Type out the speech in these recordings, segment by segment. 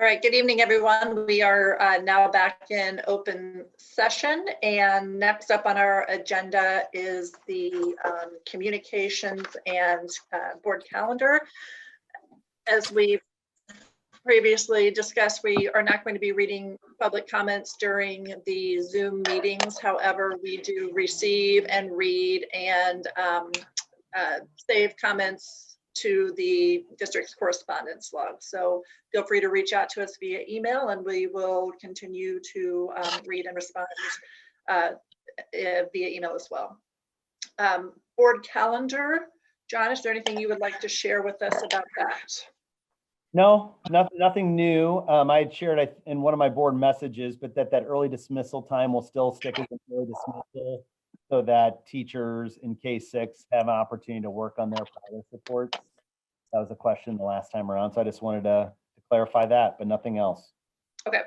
All right, good evening, everyone. We are now back in open session, and next up on our agenda is the communications and board calendar. As we previously discussed, we are not going to be reading public comments during the Zoom meetings. However, we do receive and read and save comments to the district's correspondence log. So feel free to reach out to us via email, and we will continue to read and respond via email as well. Board calendar. John, is there anything you would like to share with us about that? No, nothing new. I had shared in one of my board messages, but that early dismissal time will still stick as an early dismissal so that teachers in K-6 have an opportunity to work on their progress reports. That was a question the last time around, so I just wanted to clarify that, but nothing else. Okay.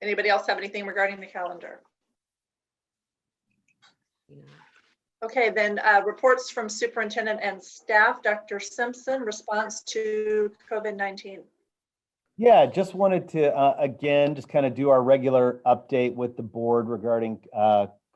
Anybody else have anything regarding the calendar? Okay, then reports from superintendent and staff. Dr. Simpson, response to COVID-19. Yeah, just wanted to, again, just kind of do our regular update with the board regarding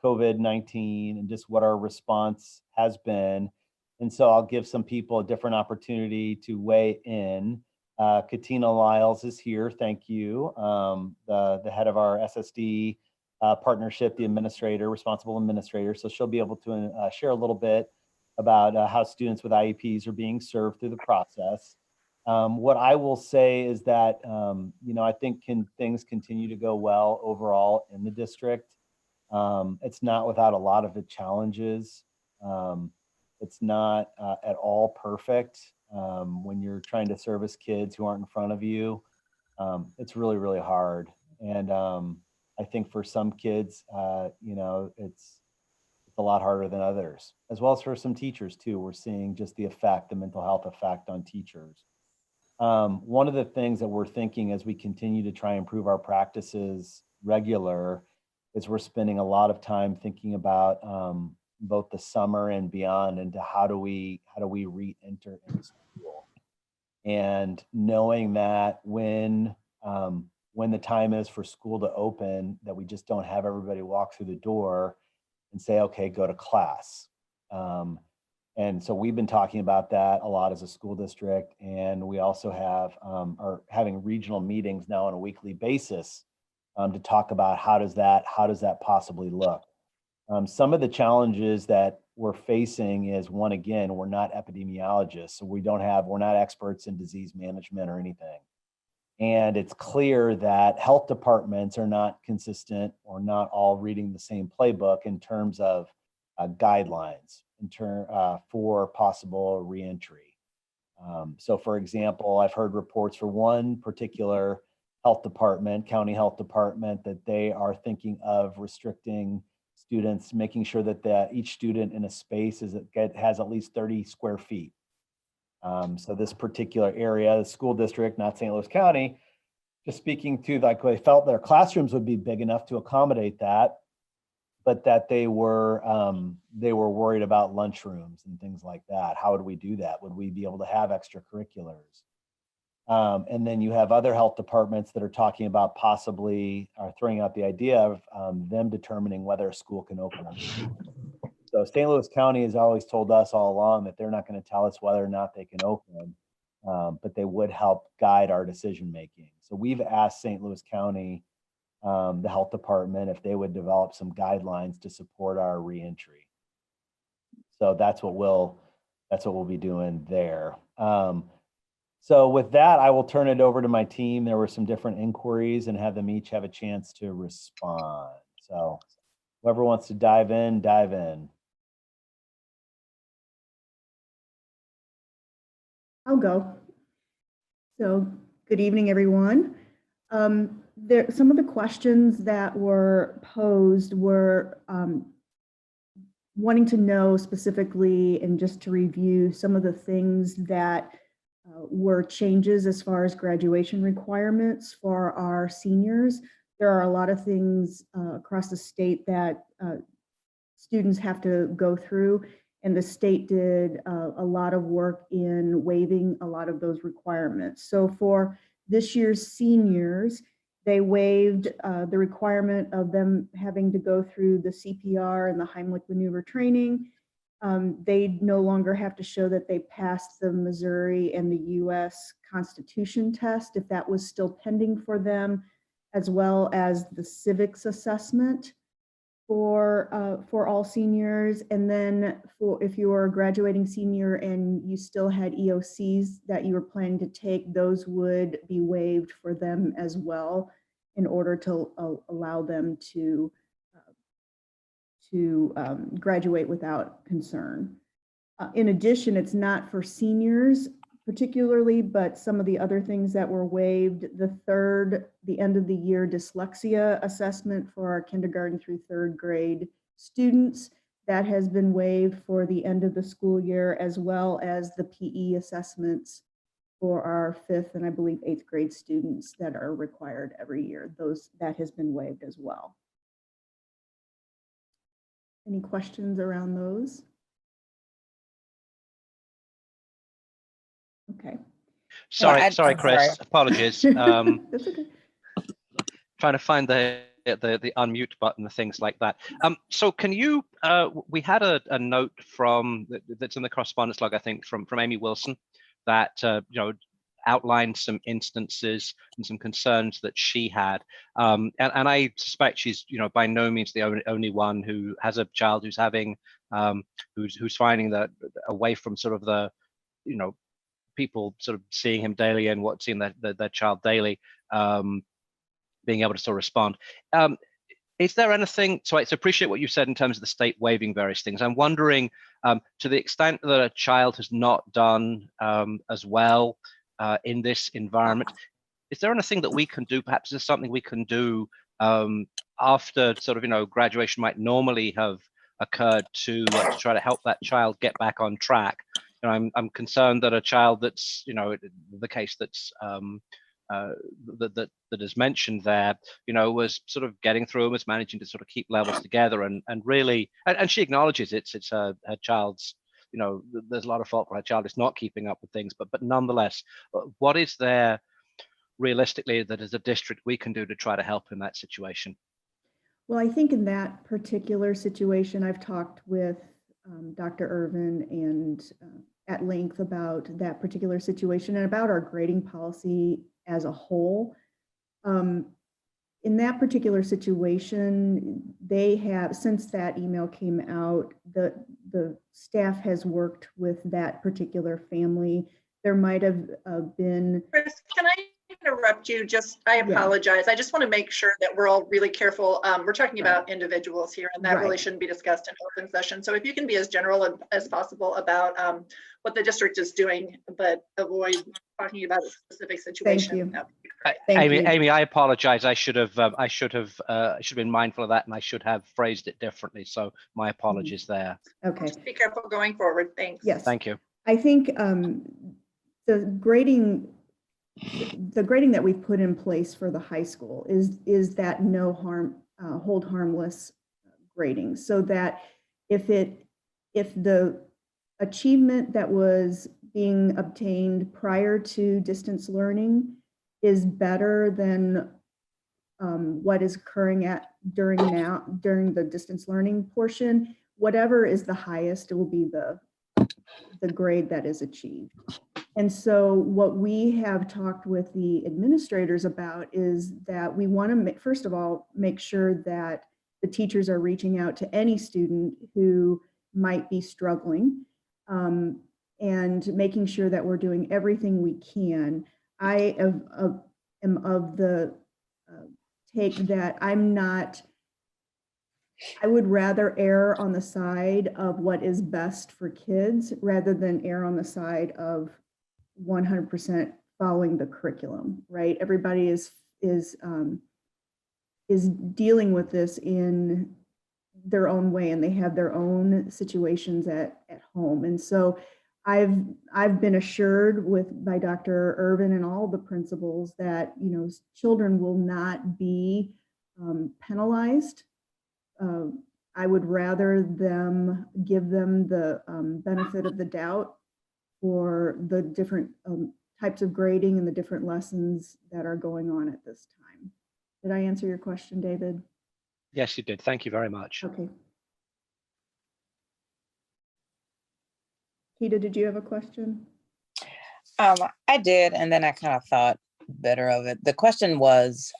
COVID-19 and just what our response has been. And so I'll give some people a different opportunity to weigh in. Katina Lyles is here, thank you. The head of our SSD partnership, the administrator, responsible administrator. So she'll be able to share a little bit about how students with IEPs are being served through the process. What I will say is that, I think things continue to go well overall in the district. It's not without a lot of the challenges. It's not at all perfect when you're trying to service kids who aren't in front of you. It's really, really hard. And I think for some kids, it's a lot harder than others, as well as for some teachers too. We're seeing just the mental health effect on teachers. One of the things that we're thinking as we continue to try and improve our practices regular is we're spending a lot of time thinking about both the summer and beyond into how do we re-enter into school, and knowing that when the time is for school to open, that we just don't have everybody walk through the door and say, okay, go to class. And so we've been talking about that a lot as a school district, and we also are having regional meetings now on a weekly basis to talk about how does that possibly look. Some of the challenges that we're facing is, one, again, we're not epidemiologists, so we're not experts in disease management or anything. And it's clear that health departments are not consistent or not all reading the same playbook in terms of guidelines for possible reentry. So for example, I've heard reports for one particular health department, county health department, that they are thinking of restricting students, making sure that each student in a space has at least 30 square feet. So this particular area, the school district, not St. Louis County, just speaking to, like, they felt their classrooms would be big enough to accommodate that, but that they were worried about lunchrooms and things like that. How would we do that? Would we be able to have extracurriculars? And then you have other health departments that are talking about possibly throwing out the idea of them determining whether a school can open or not. So St. Louis County has always told us all along that they're not going to tell us whether or not they can open, but they would help guide our decision making. So we've asked St. Louis County, the health department, if they would develop some guidelines to support our reentry. So that's what we'll be doing there. So with that, I will turn it over to my team. There were some different inquiries and have them each have a chance to respond. So whoever wants to dive in, dive in. I'll go. So good evening, everyone. Some of the questions that were posed were wanting to know specifically, and just to review some of the things that were changes as far as graduation requirements for our seniors. There are a lot of things across the state that students have to go through, and the state did a lot of work in waiving a lot of those requirements. So for this year's seniors, they waived the requirement of them having to go through the CPR and the Heimlich maneuver training. They no longer have to show that they passed the Missouri and the US Constitution test, if that was still pending for them, as well as the civics assessment for all seniors. And then for if you were a graduating senior and you still had EOCs that you were planning to take, those would be waived for them as well, in order to allow them to graduate without concern. In addition, it's not for seniors particularly, but some of the other things that were waived, the end of the year dyslexia assessment for our kindergarten through third grade students, that has been waived for the end of the school year, as well as the PE assessments for our 5th and I believe 8th grade students that are required every year. That has been waived as well. Any questions around those? Okay. Sorry, Chris. Apologies. That's okay. Trying to find the unmute button, the things like that. So can you? We had a note from that's in the correspondence log, I think, from Amy Wilson, that outlined some instances and some concerns that she had, and I suspect she's by no means the only one who has a child who's having who's finding that away from sort of the people sort of seeing him daily and seeing their child daily, being able to sort of respond. Is there anything, so I appreciate what you said in terms of the state waiving various things. I'm wondering, to the extent that a child has not done as well in this environment, is there anything that we can do? Perhaps there's something we can do after sort of, graduation might normally have occurred to try to help that child get back on track. I'm concerned that a child that's, the case that's that is mentioned there, was sort of getting through and was managing to sort of keep levels together and really, and she acknowledges it's her child's, there's a lot of fault for her child is not keeping up with things, but nonetheless, what is there realistically that as a district we can do to try to help in that situation? Well, I think in that particular situation, I've talked with Dr. Irvin and at length about that particular situation and about our grading policy as a whole. In that particular situation, they have, since that email came out, the staff has worked with that particular family. There might have been. Chris, can I interrupt you? I apologize. Yeah. I just want to make sure that we're all really careful. We're talking about individuals here, and that really shouldn't be discussed in open session. So if you can be as general as possible about what the district is doing, but avoid talking about a specific situation. Thank you. Amy, I apologize. I should have been mindful of that, and I should have phrased it differently. So my apologies there. Okay. Just be careful going forward. Thanks. Yes. Thank you. I think the grading that we've put in place for the high school is that no harm, hold harmless grading, so that if the achievement that was being obtained prior to distance learning is better than what is occurring during the distance learning portion, whatever is the highest, it will be the grade that is achieved. And so what we have talked with the administrators about is that we want to, first of all, make sure that the teachers are reaching out to any student who might be struggling, and making sure that we're doing everything we can. I am of the take that I would rather err on the side of what is best for kids rather than err on the side of 100% following the curriculum, right? Everybody is dealing with this in their own way, and they have their own situations at home. And so I've been assured by Dr. Irvin and all the principals that children will not be penalized. I would rather give them the benefit of the doubt for the different types of grading and the different lessons that are going on at this time. Did I answer your question, David? Yes, you did. Thank you very much. Okay. Keita, did you have a question? I did, and then I kind of thought better of it. The question was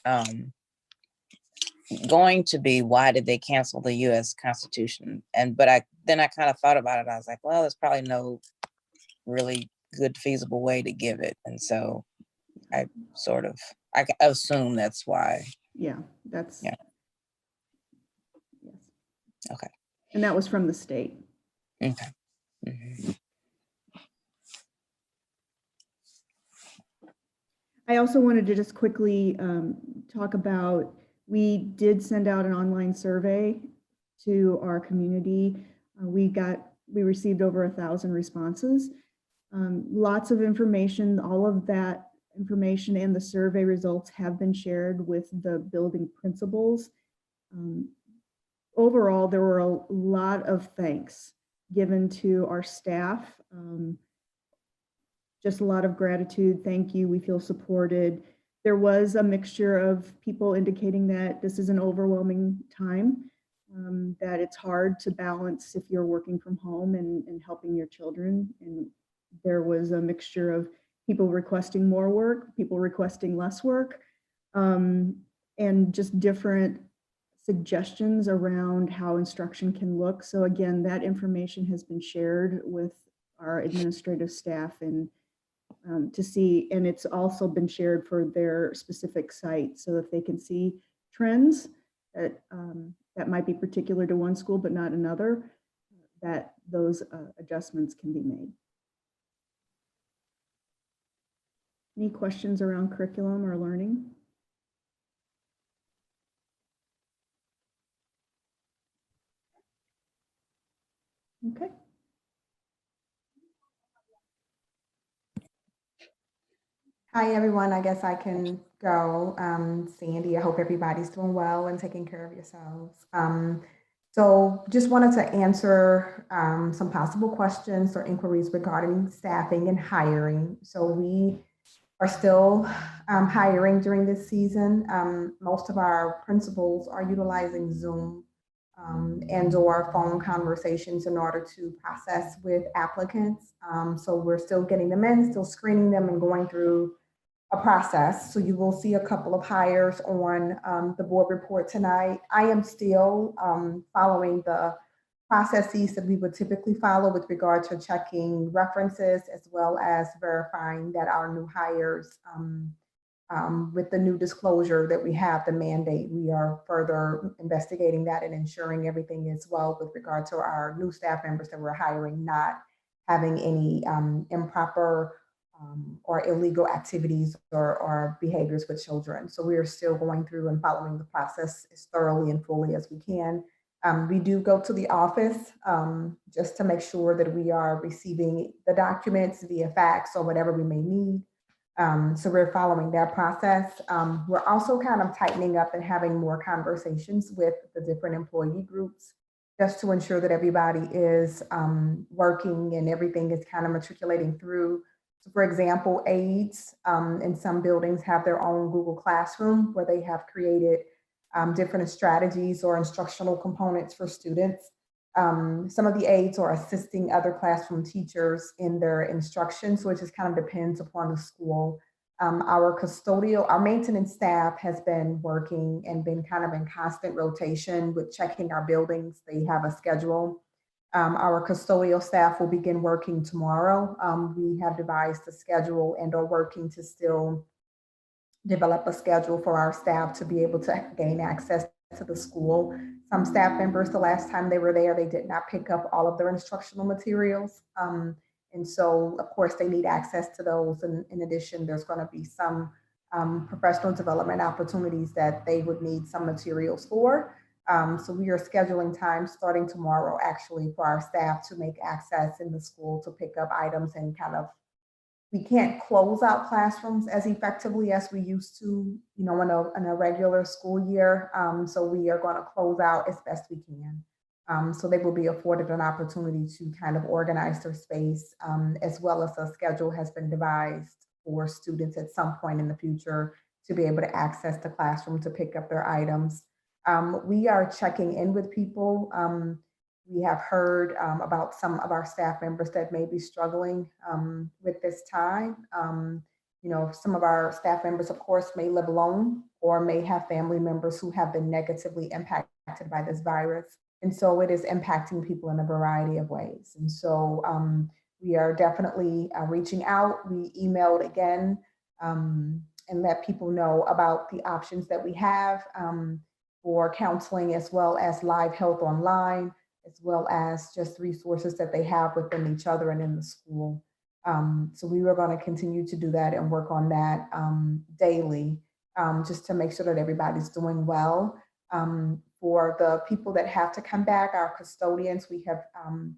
going to be, why did they cancel the U.S. Constitution? But I kind of thought about it. I was like, well, there's probably no really good feasible way to give it, and so I assume that's why. Yeah, that's. Yeah. Yes. Okay. And that was from the state. Okay. Mm-hmm. I also wanted to just quickly talk about, we did send out an online survey to our community. We received over 1,000 responses. Lots of information, all of that information and the survey results have been shared with the building principals. Overall, there were a lot of thanks given to our staff. Just a lot of gratitude. Thank you. We feel supported. There was a mixture of people indicating that this is an overwhelming time, that it's hard to balance if you're working from home and helping your children. And there was a mixture of people requesting more work, people requesting less work, and just different suggestions around how instruction can look. So again, that information has been shared with our administrative staff and to see, and it's also been shared for their specific site so that they can see trends that that might be particular to one school but not another, that those adjustments can be made. Any questions around curriculum or learning? Okay. Hi, everyone. I guess I can go. Sandy, I hope everybody's doing well and taking care of yourselves. So just wanted to answer some possible questions or inquiries regarding staffing and hiring. So we are still hiring during this season. Most of our principals are utilizing Zoom and/or phone conversations in order to process with applicants. So we're still getting them in, still screening them and going through a process. So you will see a couple of hires on the board report tonight. I am still following the processes that we would typically follow with regard to checking references, as well as verifying that our new hires, with the new disclosure that we have, the mandate, we are further investigating that and ensuring everything is well with regard to our new staff members that we're hiring, not having any improper or illegal activities or behaviors with children. So we are still going through and following the process as thoroughly and fully as we can. We do go to the office just to make sure that we are receiving the documents via fax or whatever we may need. So we're following that process. We're also kind of tightening up and having more conversations with the different employee groups just to ensure that everybody is working and everything is kind of matriculating through. So for example, aides in some buildings have their own Google Classroom where they have created different strategies or instructional components for students. Some of the aides are assisting other classroom teachers in their instruction, so it just kind of depends upon the school. Our maintenance staff has been working and been kind of in constant rotation with checking our buildings. They have a schedule. Our custodial staff will begin working tomorrow. We have devised a schedule and are working to still develop a schedule for our staff to be able to gain access to the school. Some staff members, the last time they were there, they did not pick up all of their instructional materials. And so, of course, they need access to those. And in addition, there's going to be some professional development opportunities that they would need some materials for. So we are scheduling time starting tomorrow, actually, for our staff to make access in the school to pick up items and kind of, we can't close out classrooms as effectively as we used to, you know, in a regular school year. So we are going to close out as best we can. So they will be afforded an opportunity to kind of organize their space, as well as a schedule has been devised for students at some point in the future to be able to access the classroom to pick up their items. We are checking in with people. We have heard about some of our staff members that may be struggling with this time. You know, some of our staff members, of course, may live alone or may have family members who have been negatively impacted by this virus. And so it is impacting people in a variety of ways. And so we are definitely reaching out. We emailed again and let people know about the options that we have for counseling, as well as live health online, as well as just resources that they have within each other and in the school. So we were going to continue to do that and work on that daily, just to make sure that everybody's doing well. For the people that have to come back, our custodians, we have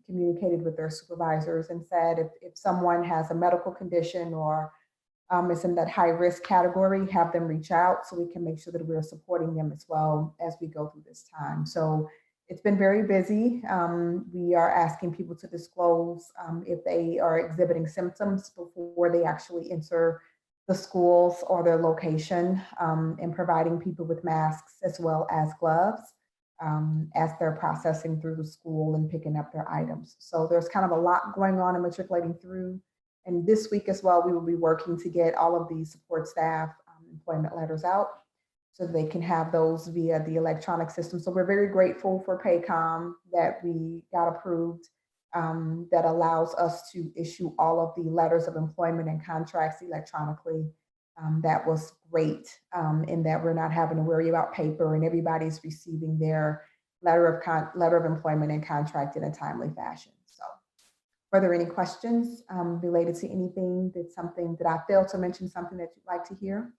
communicated with their supervisors and said if someone has a medical condition or is in that high risk category, have them reach out so we can make sure that we're supporting them as well as we go through this time. So it's been very busy. We are asking people to disclose if they are exhibiting symptoms before they actually enter the schools or their location, and providing people with masks as well as gloves as they're processing through the school and picking up their items. So there's kind of a lot going on and matriculating through. And this week as well, we will be working to get all of these support staff employment letters out so they can have those via the electronic system. So we're very grateful for Paycom that we got approved, that allows us to issue all of the letters of employment and contracts electronically. That was great in that we're not having to worry about paper and everybody's receiving their letter of employment and contract in a timely fashion. So are there any questions related to anything that's something that I failed to mention, something that you'd like to hear?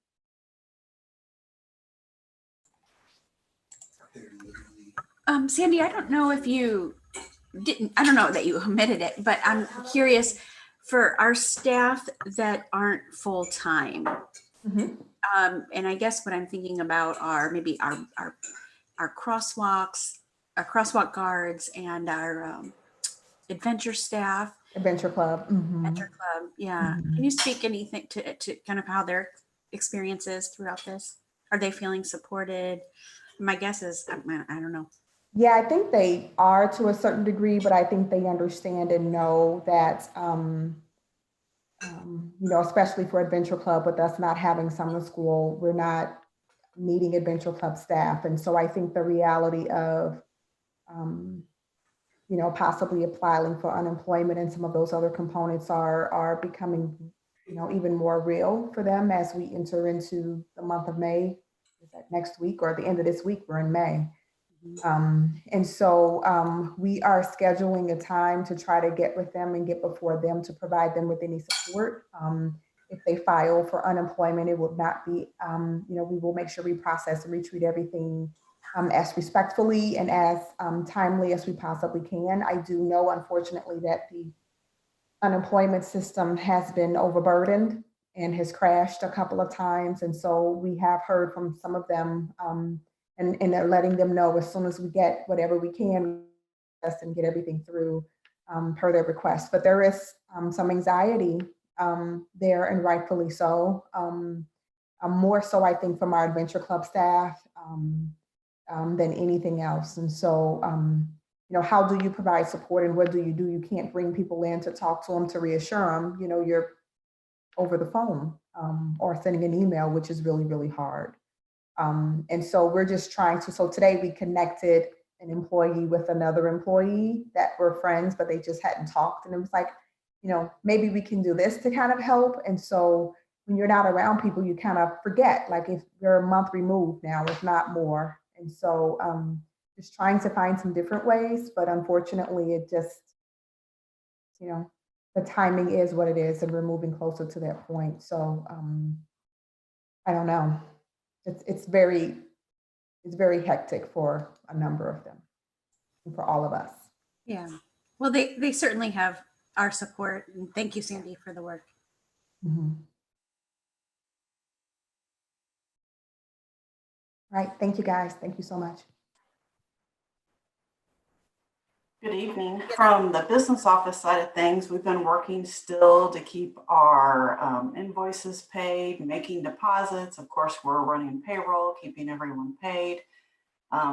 Sandy, I don't know if you I don't know that you omitted it, but I'm curious for our staff that aren't full-time. Mm-hmm. And I guess what I'm thinking about are maybe our crosswalks, our crosswalk guards and our adventure staff. Adventure Club. Mm-hmm. Adventure Club, yeah. Mm-hmm. Can you speak anything to kind of how their experience is throughout this? Are they feeling supported? My guess is, I don't know. Yeah, I think they are to a certain degree, but I think they understand and know that, you know, especially for Adventure Club, with us not having summer school, we're not needing Adventure Club staff. And so I think the reality of, you know, possibly applying for unemployment and some of those other components are becoming, you know, even more real for them as we enter into the month of May. Is that next week or at the end of this week? We're in May. And so we are scheduling a time to try to get with them and get before them to provide them with any support. If they file for unemployment, it will not be, you know, we will make sure we process and retreat everything as respectfully and as timely as we possibly can. I do know, unfortunately, that the unemployment system has been overburdened and has crashed a couple of times. And so we have heard from some of them and they're letting them know as soon as we get whatever we can and get everything through per their request. But there is some anxiety there, and rightfully so. More so, I think, from our Adventure Club staff than anything else. And so, you know, how do you provide support and what do? You can't bring people in to talk to them, to reassure them. You know, you're over the phone or sending an email, which is really, really hard. And so we're just trying to, so today we connected an employee with another employee that were friends, but they just hadn't talked. And it was like, you know, maybe we can do this to kind of help. And so when you're not around people, you kind of forget, like if you're a month removed now, if not more. And so just trying to find some different ways, but unfortunately it just, you know, the timing is what it is and we're moving closer to that point. So I don't know. It's very hectic for a number of them and for all of us. Yeah. Well, they certainly have our support. And thank you, Sandy, for the work. Mm-hmm. Right. Thank you, guys. Thank you so much. Good evening. From the business office side of things, we've been working still to keep our invoices paid, making deposits. Of course, we're running payroll, keeping everyone paid.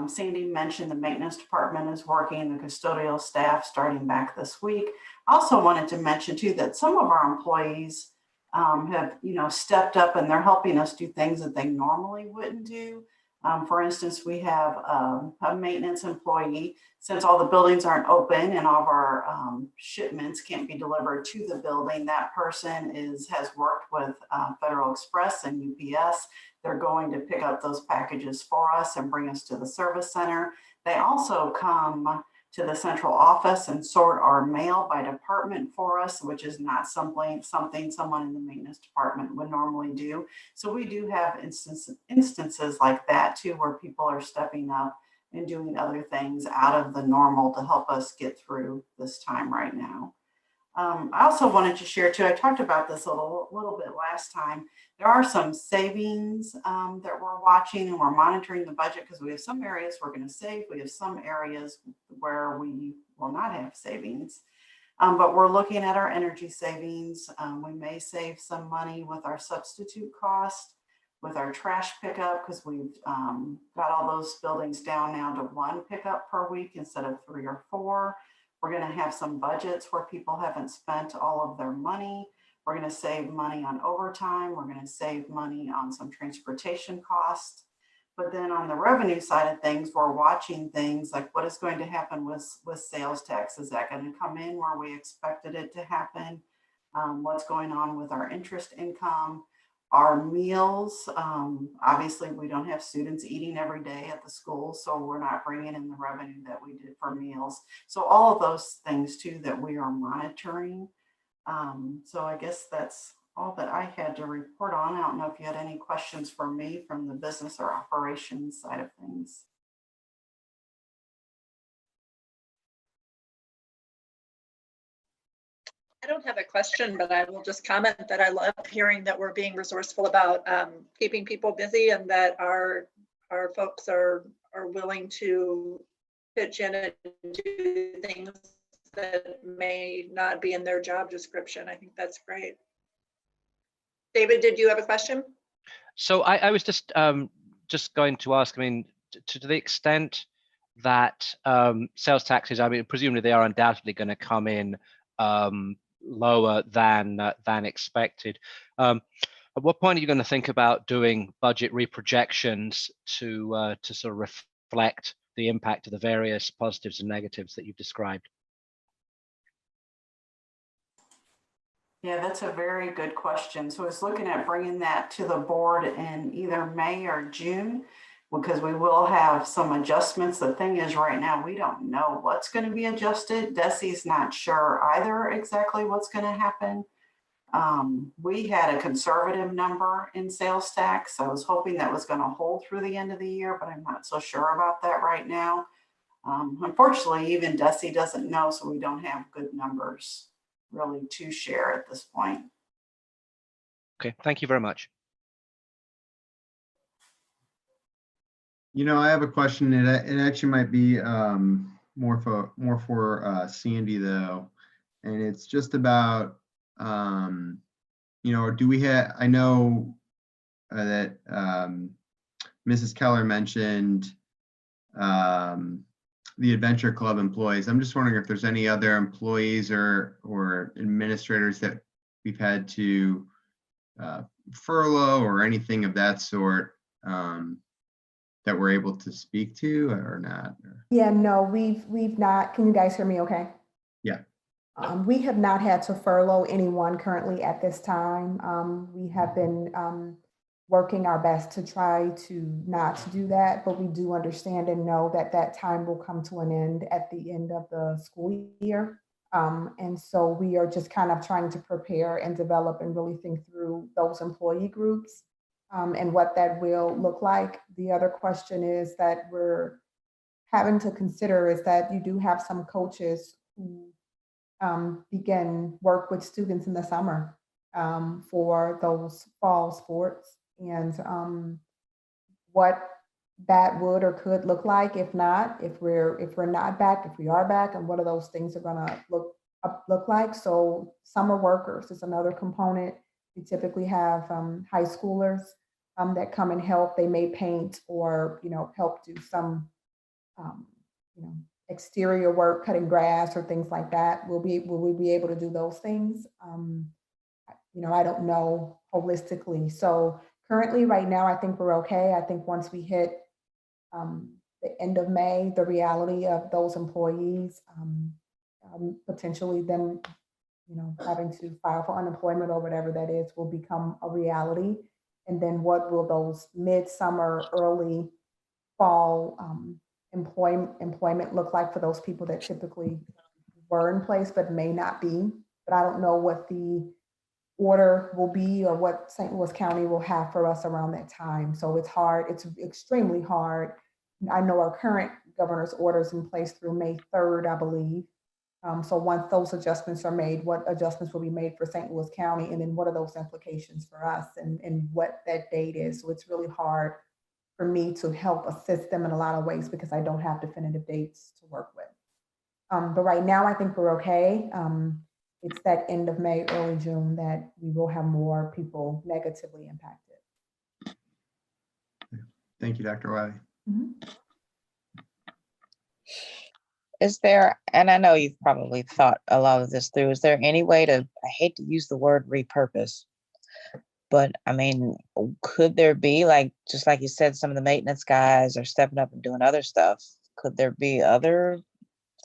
Sandy mentioned the maintenance department is working, the custodial staff starting back this week. Also wanted to mention too that some of our employees have, stepped up and they're helping us do things that they normally wouldn't do. For instance, we have a maintenance employee, since all the buildings aren't open and all of our shipments can't be delivered to the building. That person has worked with Federal Express and UPS. They're going to pick up those packages for us and bring us to the service center. They also come to the central office and sort our mail by department for us, which is not something someone in the maintenance department would normally do. So we do have instances like that too, where people are stepping up and doing other things out of the normal to help us get through this time right now. I also wanted to share too, I talked about this a little bit last time. There are some savings that we're watching, and we're monitoring the budget because we have some areas we're going to save. We have some areas where we will not have savings. But we're looking at our energy savings. We may save some money with our substitute cost, with our trash pickup, because we've got all those buildings down now to 1 pickup per week instead of 3 or 4. We're going to have some budgets where people haven't spent all of their money. We're going to save money on overtime. We're going to save money on some transportation costs. But then on the revenue side of things, we're watching things like what is going to happen with sales tax. Is that going to come in where we expected it to happen? What's going on with our interest income? Our meals, obviously we don't have students eating every day at the school, so we're not bringing in the revenue that we did for meals. So all of those things too that we are monitoring. So I guess that's all that I had to report on. I don't know if you had any questions for me from the business or operations side of things. I don't have a question, but I will just comment that I love hearing that we're being resourceful about keeping people busy, and that our folks are willing to pitch in and do things that may not be in their job description. I think that's great. David, did you have a question? So I was just going to ask, I mean, to the extent that sales taxes, I mean, presumably they are undoubtedly going to come in lower than expected. At what point are you going to think about doing budget reprojections to sort of reflect the impact of the various positives and negatives that you've described? Yeah, that's a very good question. So I was looking at bringing that to the board in either May or June, because we will have some adjustments. The thing is, right now, we don't know what's going to be adjusted. Desi's not sure either exactly what's going to happen. We had a conservative number in sales tax. I was hoping that was going to hold through the end of the year, but I'm not so sure about that right now. Unfortunately, even Desi doesn't know, so we don't have good numbers really to share at this point. Okay, thank you very much. I have a question. It actually might be more for Sandy though, and it's just about do we have? I know that Mrs. Keller mentioned the Adventure Club employees. I'm just wondering if there's any other employees or administrators that we've had to furlough or anything of that sort that we're able to speak to or not? Yeah, no, we've not. Can you guys hear me okay? Yeah. We have not had to furlough anyone currently at this time. We have been working our best to try to not do that, but we do understand and know that that time will come to an end at the end of the school year. And so we are just kind of trying to prepare and develop and really think through those employee groups and what that will look like. The other question is that we're having to consider is that you do have some coaches who begin work with students in the summer for those fall sports. And what that would or could look like. If not, if we're not back, if we are back, and what are those things are gonna look like. So summer workers is another component. We typically have high schoolers that come and help. They may paint or, help do some, exterior work, cutting grass or things like that. Will we be able to do those things? I don't know holistically. So currently right now, I think we're okay. I think once we hit the end of May, the reality of those employees, potentially them, having to file for unemployment or whatever that is, will become a reality. And then what will those midsummer, early fall employment look like for those people that typically were in place but may not be? But I don't know what the order will be or what St. Louis County will have for us around that time. So it's hard. It's extremely hard. I know our current governor's orders in place through May 3rd, I believe. So once those adjustments are made, what adjustments will be made for St. Louis County? And then what are those implications for us and what that date is? So it's really hard for me to help assist them in a lot of ways because I don't have definitive dates to work with. But right now, I think we're okay. It's that end of May, early June that we will have more people negatively impacted. Thank you, Dr. Wiley. Is there, and I know you've probably thought a lot of this through, is there any way to, I hate to use the word repurpose, but I mean, could there be, like, just like you said, some of the maintenance guys are stepping up and doing other stuff. Could there be other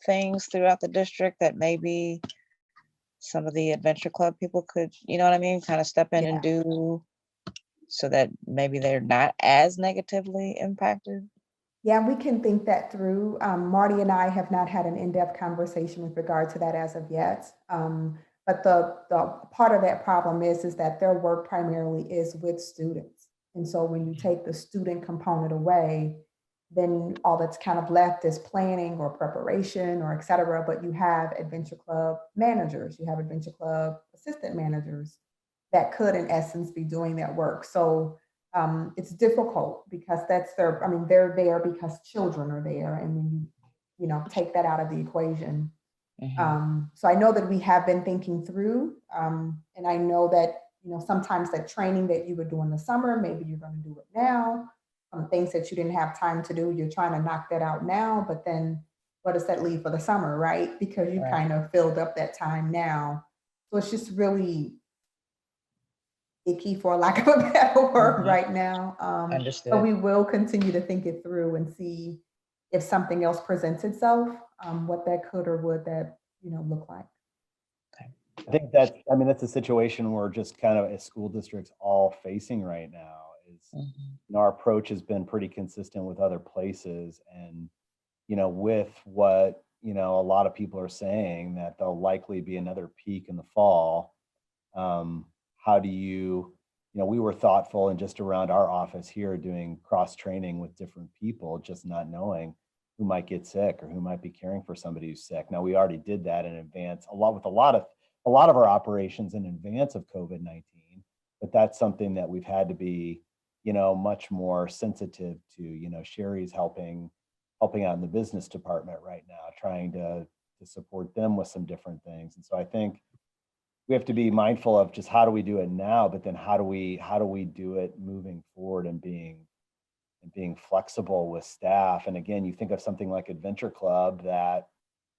things throughout the district that maybe some of the adventure club people could, you know what I mean, kind of step in and do so that maybe they're not as negatively impacted? Yeah, we can think that through. Marty and I have not had an in-depth conversation with regard to that as of yet. But the part of that problem is that their work primarily is with students. And so when you take the student component away, then all that's kind of left is planning or preparation or et cetera. But you have adventure club managers, you have adventure club assistant managers that could in essence be doing that work. So it's difficult because they're there because children are there. And when you take that out of the equation. So I know that we have been thinking through, and I know that, sometimes that training that you would do in the summer, maybe you're going to do it now. Things that you didn't have time to do, you're trying to knock that out now, but then what does that leave for the summer, right? Because you kind of filled up that time now. So it's just really icky, for lack of a better word, right now. Understood. But we will continue to think it through and see if something else presents itself, what that could or would that look like. I think that's a situation we're just kind of as school districts all facing right now. Is our approach has been pretty consistent with other places, and with what a lot of people are saying that there'll likely be another peak in the fall. How do you we were thoughtful and just around our office here doing cross training with different people, just not knowing who might get sick or who might be caring for somebody who's sick. Now we already did that in advance, a lot of our operations in advance of COVID-19, but that's something that we've had to be much more sensitive to. Sherry's helping out in the business department right now, trying to support them with some different things. And so I think we have to be mindful of just how do we do it now, but then how do we do it moving forward and being flexible with staff. And again, you think of something like Adventure Club that,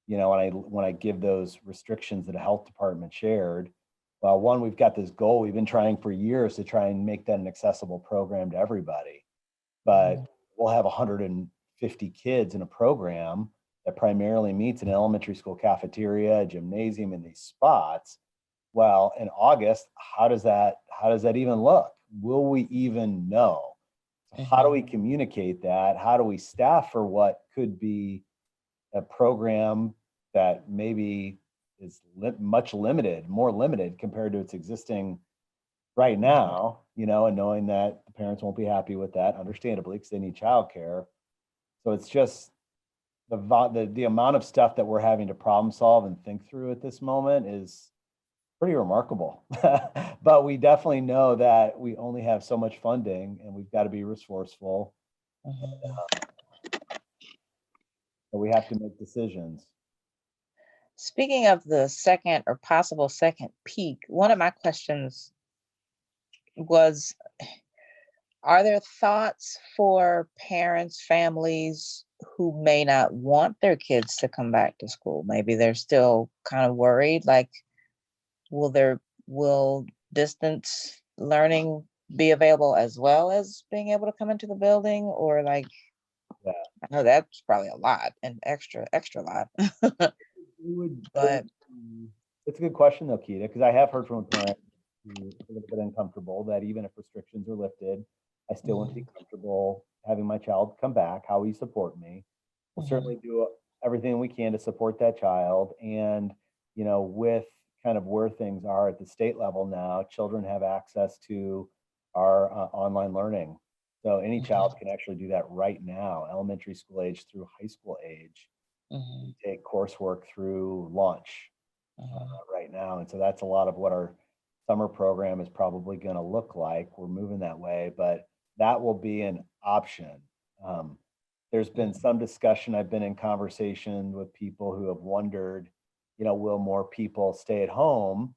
when I give those restrictions that a health department shared, well, one, we've got this goal we've been trying for years to try and make that an accessible program to everybody. But we'll have 150 kids in a program that primarily meets an elementary school cafeteria, a gymnasium, in these spots. Well, in August, how does that even look? Will we even know? How do we communicate that? How do we staff for what could be a program that maybe is more limited compared to its existing right now, and knowing that the parents won't be happy with that, understandably, because they need childcare. So it's just the amount of stuff that we're having to problem solve and think through at this moment is pretty remarkable. But we definitely know that we only have so much funding and we've got to be resourceful. Mhm. So we have to make decisions. Speaking of the second or possible second peak, one of my questions was, are there thoughts for parents, families who may not want their kids to come back to school? Maybe they're still kind of worried, like, will distance learning be available as well as being able to come into the building? Or like, Yeah. I know that's probably a lot, and extra lot. But It's a good question though, Keita, because I have heard from a parent who's a little bit uncomfortable that even if restrictions are lifted, I still want to be comfortable having my child come back. How will you support me? We'll certainly do everything we can to support that child. And, you know, with kind of where things are at the state level now, children have access to our online learning. So any child can actually do that right now, elementary school age through high school age, take coursework through launch right now. And so that's a lot of what our summer program is probably going to look like. We're moving that way, but that will be an option. There's been some discussion. I've been in conversation with people who have wondered, you know, will more people stay at home?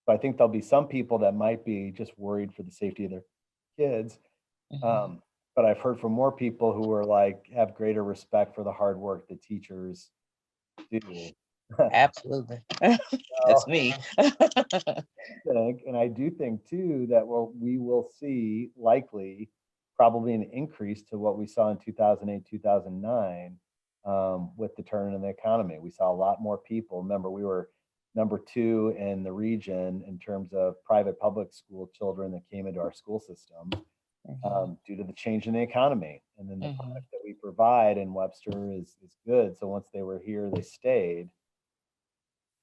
But I think there'll be some people that might be just worried for the safety of their kids. But I've heard from more people who are like, have greater respect for the hard work that teachers do. absolutely. That's me. And I do think too that we will see likely probably an increase to what we saw in 2008, 2009 with the turn in the economy. We saw a lot more people. Remember, we were number 2 in the region in terms of private public school children that came into our school system due to the change in the economy. And then the product that we provide in Webster is good. So once they were here, they stayed.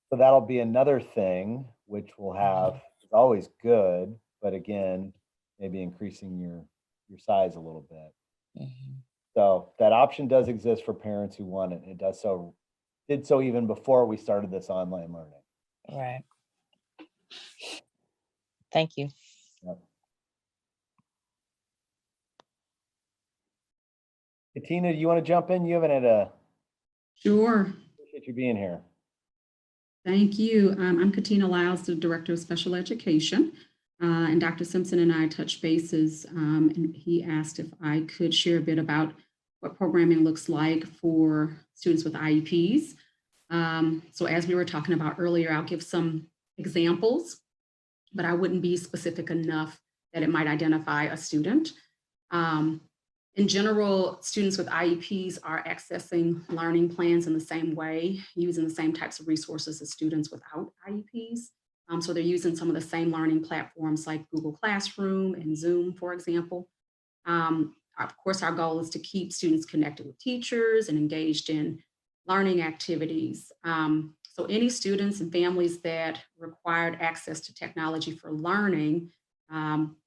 So that'll be another thing which will have, it's always good, but again, maybe increasing your size a little bit. So that option does exist for parents who want it. It did so even before we started this online learning. Right. Thank you. Yep. Katina, do you want to jump in? You haven't had a. Sure. Appreciate you being here. Thank you. I'm Katina Lyles, the Director of Special Education. And Dr. Simpson and I touched bases, and he asked if I could share a bit about what programming looks like for students with IEPs. So as we were talking about earlier, I'll give some examples, but I wouldn't be specific enough that it might identify a student. In general, students with IEPs are accessing learning plans in the same way, using the same types of resources as students without IEPs. So they're using some of the same learning platforms like Google Classroom and Zoom, for example. Of course, our goal is to keep students connected with teachers and engaged in learning activities. So any students and families that required access to technology for learning,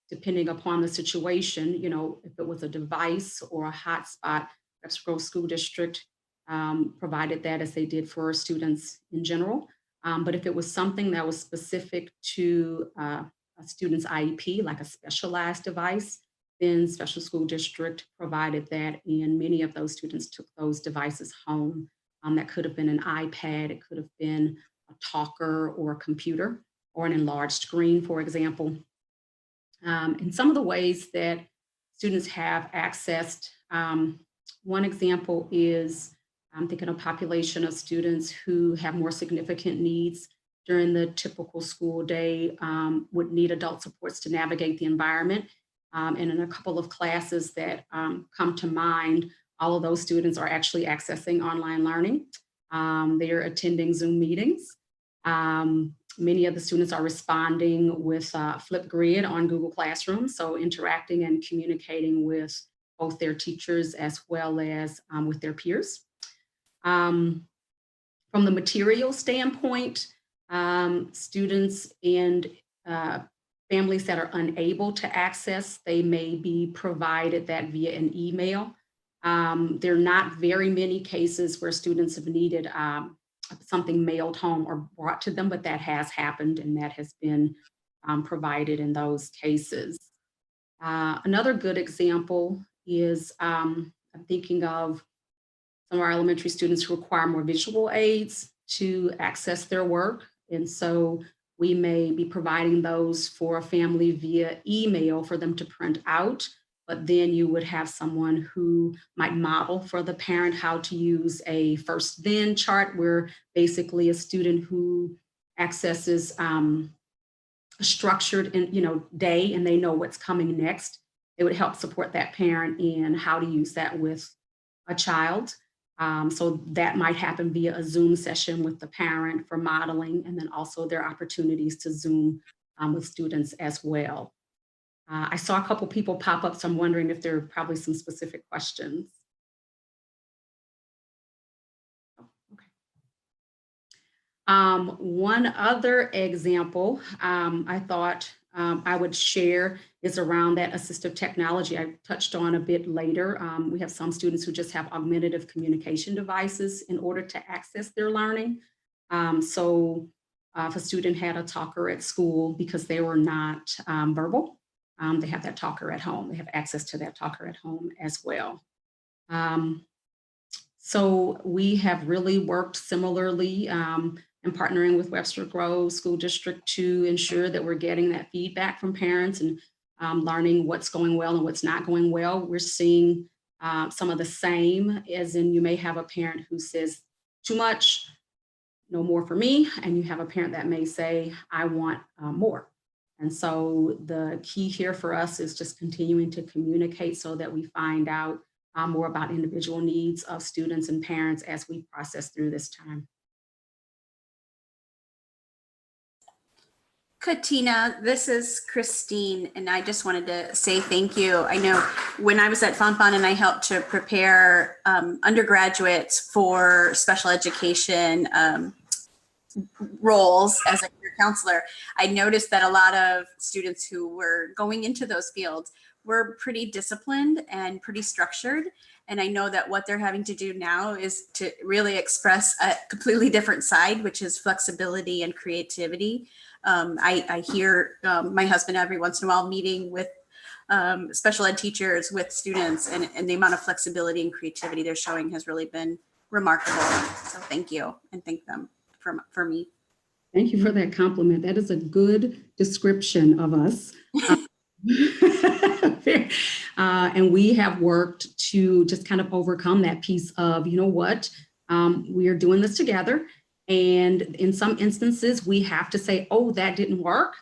depending upon the situation, you know, if it was a device or a hotspot, Webster Groves School District provided that as they did for students in general. But if it was something that was specific to a student's IEP, like a specialized device, then Special School District provided that, and many of those students took those devices home. That could have been an iPad, it could have been a talker or a computer or an enlarged screen, for example. And some of the ways that students have accessed, one example is, I'm thinking of a population of students who have more significant needs during the typical school day, would need adult supports to navigate the environment. And in a couple of classes that come to mind, all of those students are actually accessing online learning. They are attending Zoom meetings. Many of the students are responding with Flipgrid on Google Classroom, so interacting and communicating with both their teachers as well as with their peers. From the material standpoint, students and families that are unable to access, they may be provided that via an email. There are not very many cases where students have needed something mailed home or brought to them, but that has happened and that has been provided in those cases. Another good example is I'm thinking of some of our elementary students who require more visual aids to access their work. And so we may be providing those for a family via email for them to print out, but then you would have someone who might model for the parent how to use a first then chart, where basically a student who accesses a structured day and they know what's coming next. It would help support that parent in how to use that with a child. So that might happen via a Zoom session with the parent for modeling, and then also there are opportunities to Zoom with students as well. I saw a couple people pop up, so I'm wondering if there are probably some specific questions. One other example I thought I would share is around that assistive technology I touched on a bit later. We have some students who just have augmentative communication devices in order to access their learning. So if a student had a talker at school because they were not verbal, they have that talker at home. They have access to that talker at home as well. So we have really worked similarly and partnering with Webster Groves School District to ensure that we're getting that feedback from parents and learning what's going well and what's not going well. We're seeing some of the same, as in you may have a parent who says too much, no more for me, and you have a parent that may say, I want more. And so the key here for us is just continuing to communicate so that we find out more about individual needs of students and parents as we process through this time. Katina, this is Christine, and I just wanted to say thank you. I know when I was at Fonfon and I helped to prepare undergraduates for special education roles as a career counselor, I noticed that a lot of students who were going into those fields were pretty disciplined and pretty structured. And I know that what they're having to do now is to really express a completely different side, which is flexibility and creativity. I hear my husband every once in a while meeting with special ed teachers, with students, and the amount of flexibility and creativity they're showing has really been remarkable. So thank you, and thank them for me. Thank you for that compliment. That is a good description of us. And we have worked to just kind of overcome that piece of, you know what, we are doing this together. And in some instances, we have to say, oh, that didn't work,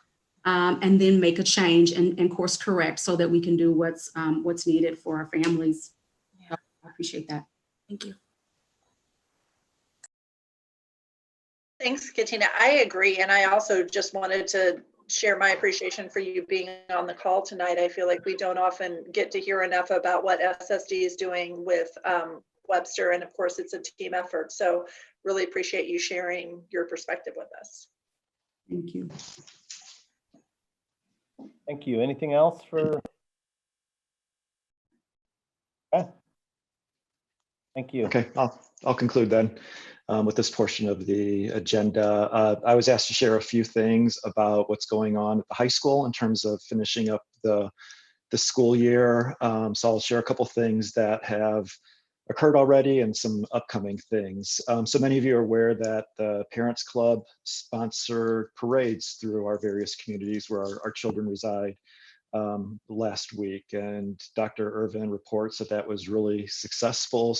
and then make a change and course correct so that we can do what's needed for our families. Yeah. So I appreciate that. Thank you. Thanks, Katina. I agree. And I also just wanted to share my appreciation for you being on the call tonight. I feel like we don't often get to hear enough about what SSD is doing with Webster. And of course, it's a team effort. So really appreciate you sharing your perspective with us. Thank you. Thank you. Anything else for? Okay. Thank you. Okay, I'll conclude then with this portion of the agenda. I was asked to share a few things about what's going on at the high school in terms of finishing up the school year. So I'll share a couple things that have occurred already and some upcoming things. So many of you are aware that the Parents Club sponsored parades through our various communities where our children reside last week, and Dr. Irvin reports that was really successful.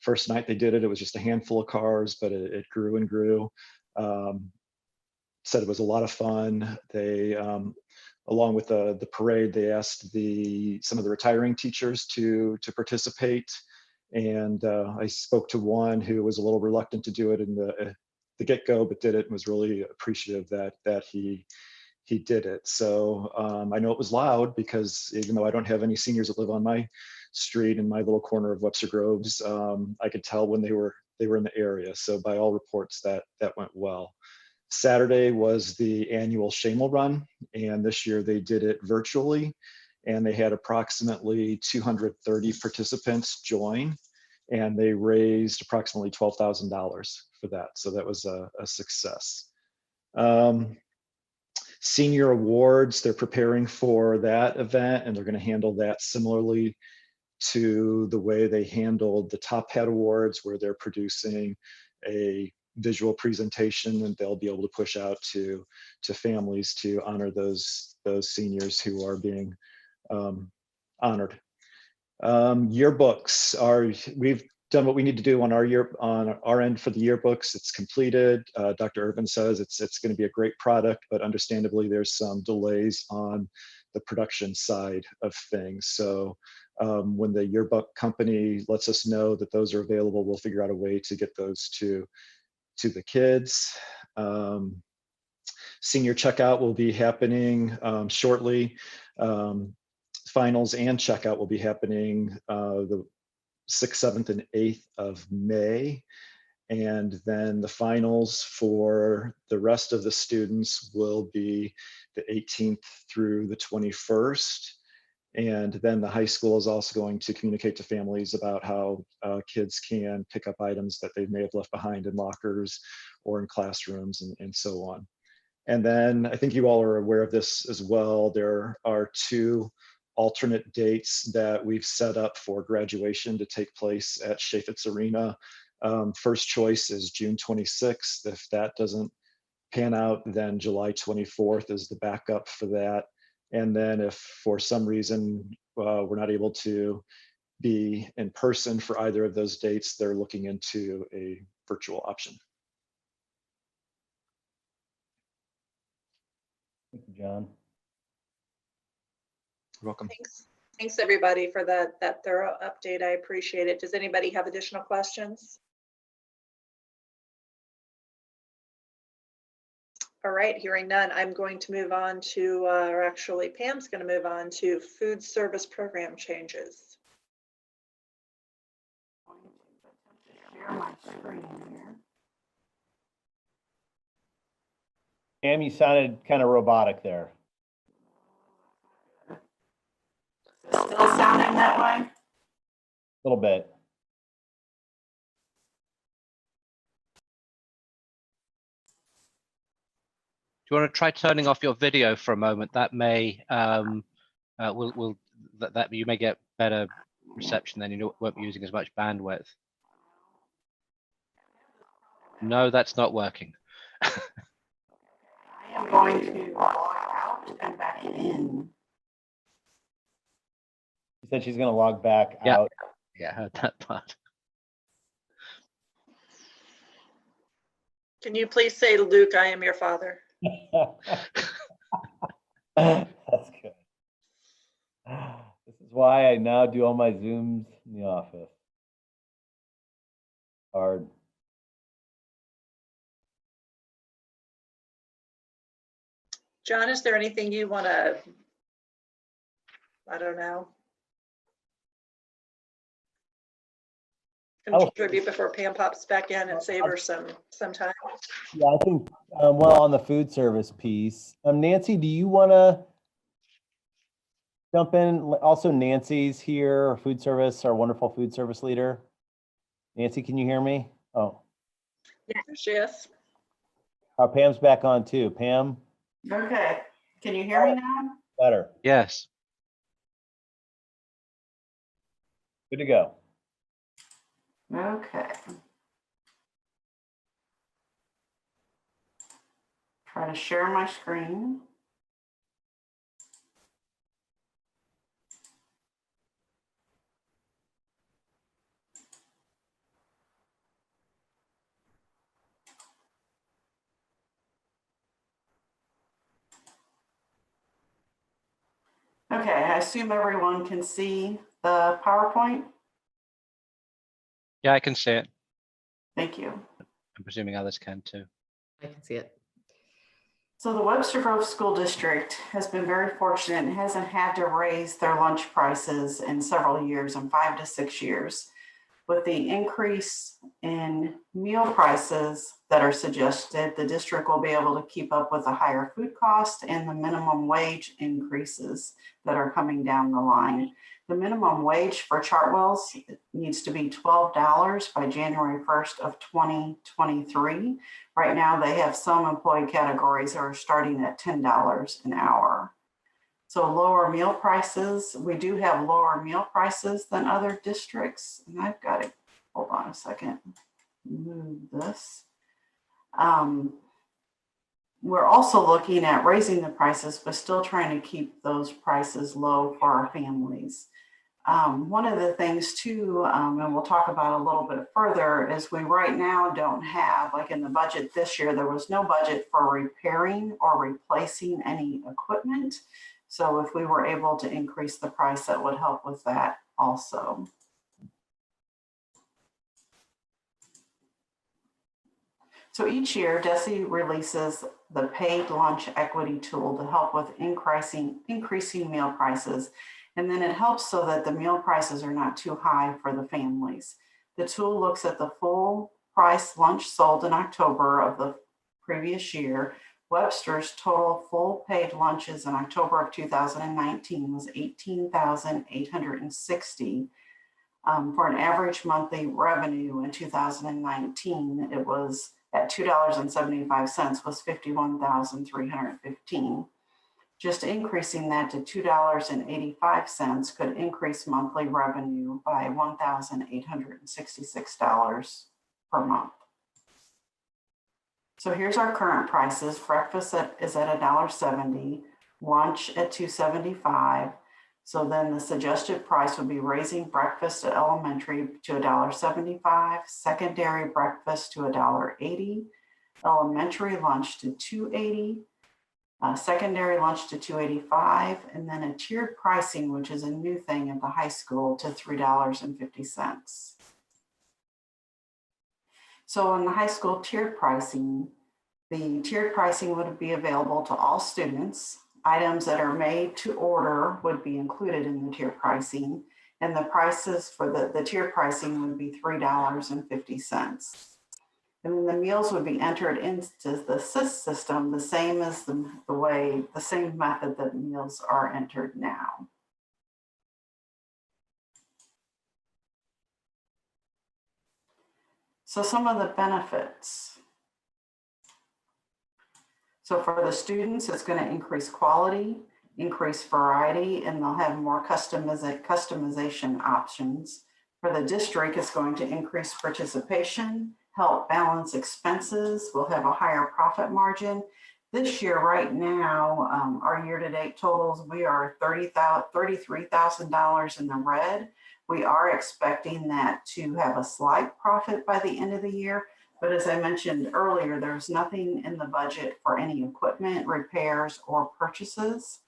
First night they did it, it was just a handful of cars, but it grew and grew. Said it was a lot of fun. They, along with the parade, they asked some of the retiring teachers to participate. And I spoke to one who was a little reluctant to do it in the get-go, but did it and was really appreciative that he did it. So I know it was loud because even though I don't have any seniors that live on my street in my little corner of Webster Groves, I could tell when they were in the area. So by all reports, that went well. Saturday was the annual Shamel Run, and this year they did it virtually, and they had approximately 230 participants join, and they raised approximately $12,000 for that. So that was a success. Senior awards, they're preparing for that event, and they're going to handle that similarly to the way they handled the Top Hat Awards, where they're producing a visual presentation and they'll be able to push out to families to honor those seniors who are being honored. Yearbooks we've done what we need to do on our end for the yearbooks. It's completed. Dr. Irvin says it's going to be a great product, but understandably there's some delays on the production side of things. So when the yearbook company lets us know that those are available, we'll figure out a way to get those to the kids. Senior checkout will be happening shortly. Finals and checkout will be happening the 6th, 7th, and 8th of May. And then the finals for the rest of the students will be the 18th through the 21st. And then the high school is also going to communicate to families about how kids can pick up items that they may have left behind in lockers or in classrooms and so on. And then I think you all are aware of this as well. There are 2 alternate dates that we've set up for graduation to take place at Chaffetz Arena. First choice is June 26th. If that doesn't pan out, then July 24th is the backup for that. And then if for some reason we're not able to be in person for either of those dates, they're looking into a virtual option. Thank you, John. You're welcome. Thanks everybody for that thorough update. I appreciate it. Does anybody have additional questions? All right, hearing none, I'm going to move on to, or actually Pam's going to move on to food service program changes. I'm going to share my screen here. Pam, you sounded kind of robotic there. Still sounding that way? A little bit. Do you want to try turning off your video for a moment? That may that you may get better reception, then you won't be using as much bandwidth. No, that's not working. I am going to log out and back in. She said she's going to log back Yeah. out. Yeah, I heard that part. Can you please say, Luke, I am your father? That's good. This is why I now do all my Zooms in the office. Hard. John, is there anything you want to, I don't know, contribute before Pam pops back in and save her some time? Yeah, I think, well, on the food service piece, Nancy, do you want to jump in? Also, Nancy's here, our food service, our wonderful food service leader. Nancy, can you hear me? Oh. Yeah, she is. Pam's back on too. Pam? Okay, can you hear me now? Better. Yes. Good to go. Okay. Try to share my screen. Okay, I assume everyone can see the PowerPoint. Yeah, I can see it. Thank you. I'm presuming others can too. I can see it. So the Webster Grove School District has been very fortunate and hasn't had to raise their lunch prices in several years, in 5 to 6 years. With the increase in meal prices that are suggested, the district will be able to keep up with the higher food cost and the minimum wage increases that are coming down the line. The minimum wage for Chartwell's needs to be $12 by January 1st of 2023. Right now, they have some employee categories that are starting at $10 an hour. So lower meal prices, we do have lower meal prices than other districts. And I've got to, hold on a second, move this. We're also looking at raising the prices, but still trying to keep those prices low for our families. One of the things too, and we'll talk about a little bit further, is we right now don't have, like in the budget this year, there was no budget for repairing or replacing any equipment. So if we were able to increase the price, that would help with that also. So each year, DESE releases the paid lunch equity tool to help with increasing meal prices. And then it helps so that the meal prices are not too high for the families. The tool looks at the full price lunch sold in October of the previous year. Webster's total full paid lunches in October of 2019 was 18,860. For an average monthly revenue in 2019, it was at $2.75 was 51,315. Just increasing that to $2.85 could increase monthly revenue by $1,866 per month. So here's our current prices. Breakfast is at $1.70, lunch at $2.75. So then the suggested price would be raising breakfast at elementary to $1.75, secondary breakfast to $1.80, elementary lunch to $2.80, secondary lunch to $2.85, and then a tiered pricing, which is a new thing at the high school, to $3.50. So in the high school tiered pricing, the tiered pricing would be available to all students. Items that are made to order would be included in the tiered pricing, and the prices for the tiered pricing would be $3.50. And then the meals would be entered into the SIS system, the same as the same method that meals are entered now. So some of the benefits. So for the students, it's going to increase quality, increase variety, and they'll have more customization options. For the district, it's going to increase participation, help balance expenses. We'll have a higher profit margin. This year, right now, our year-to-date totals, we are $33,000 in the red. We are expecting that to have a slight profit by the end of the year. But as I mentioned earlier, there's nothing in the budget for any equipment repairs or purchases.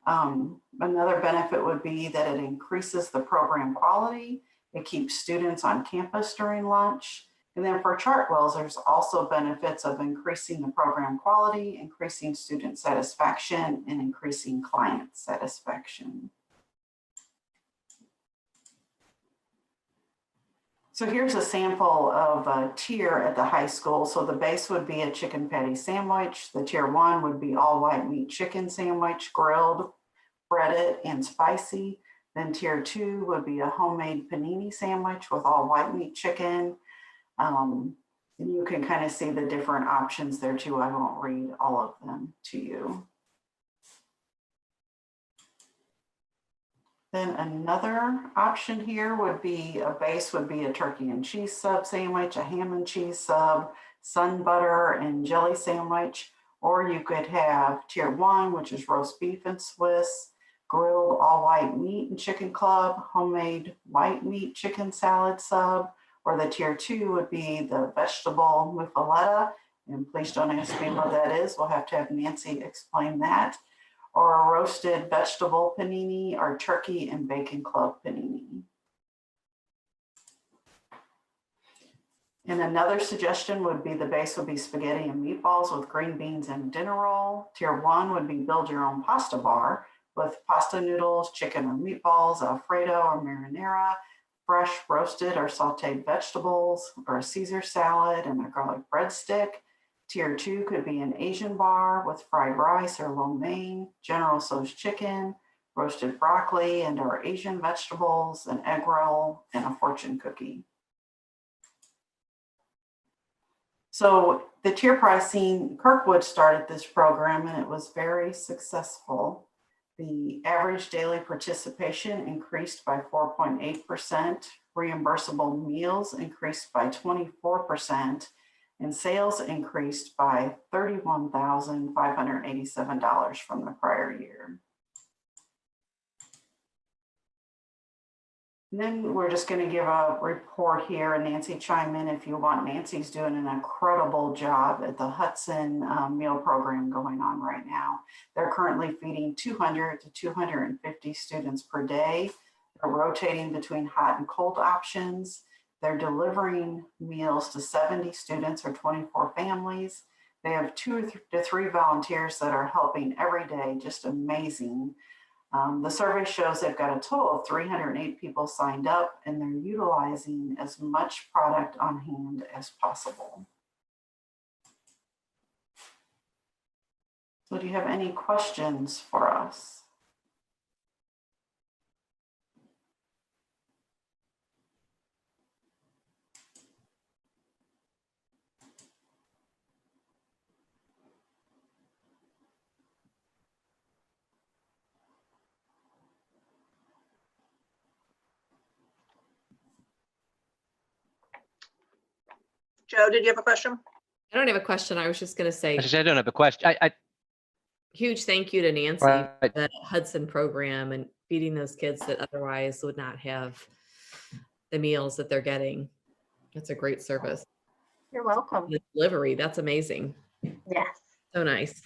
Another benefit would be that it increases the program quality. It keeps students on campus during lunch. And then for Chartwell's, there's also benefits of increasing the program quality, increasing student satisfaction, and increasing client satisfaction. So here's a sample of a tier at the high school. So the base would be a chicken patty sandwich. The tier 1 would be all white meat chicken sandwich, grilled, breaded, and spicy. Then tier 2 would be a homemade panini sandwich with all white meat chicken. And you can kind of see the different options there too. I won't read all of them to you. Then another option here would be a base would be a turkey and cheese sub sandwich, a ham and cheese sub, sun butter and jelly sandwich, or you could have tier 1, which is roast beef and Swiss, grilled all white meat and chicken club, homemade white meat chicken salad sub, or the tier 2 would be the vegetable muffaletta. And please don't ask me what that is. We'll have to have Nancy explain that. Or a roasted vegetable panini, or turkey and bacon club panini. And another suggestion would be the base would be spaghetti and meatballs with green beans and dinner roll. Tier 1 would be build your own pasta bar with pasta noodles, chicken or meatballs, Alfredo or marinara, fresh roasted or sauteed vegetables, or a Caesar salad and a garlic breadstick. Tier 2 could be an Asian bar with fried rice or lo mein, General Tso's chicken, roasted broccoli and our Asian vegetables, an egg roll, and a fortune cookie. So the tier pricing, Kirkwood started this program and it was very successful. The average daily participation increased by 4.8%, reimbursable meals increased by 24%, and sales increased by $31,587 from the prior year. And then we're just going to give a report here, and Nancy chime in if you want. Nancy's doing an incredible job at the Hudson meal program going on right now. They're currently feeding 200 to 250 students per day. They're rotating between hot and cold options. They're delivering meals to 70 students or 24 families. They have 2 to 3 volunteers that are helping every day, just amazing. The survey shows they've got a total of 308 people signed up, and they're utilizing as much product on hand as possible. So do you have any questions for us? Joe, did you have a question? I don't have a question. I was just going to say I don't have a question. huge thank you to Nancy Right. for the Hudson program and feeding those kids that otherwise would not have the meals that they're getting. That's a great service. You're welcome. The delivery, that's amazing. Yes. So nice.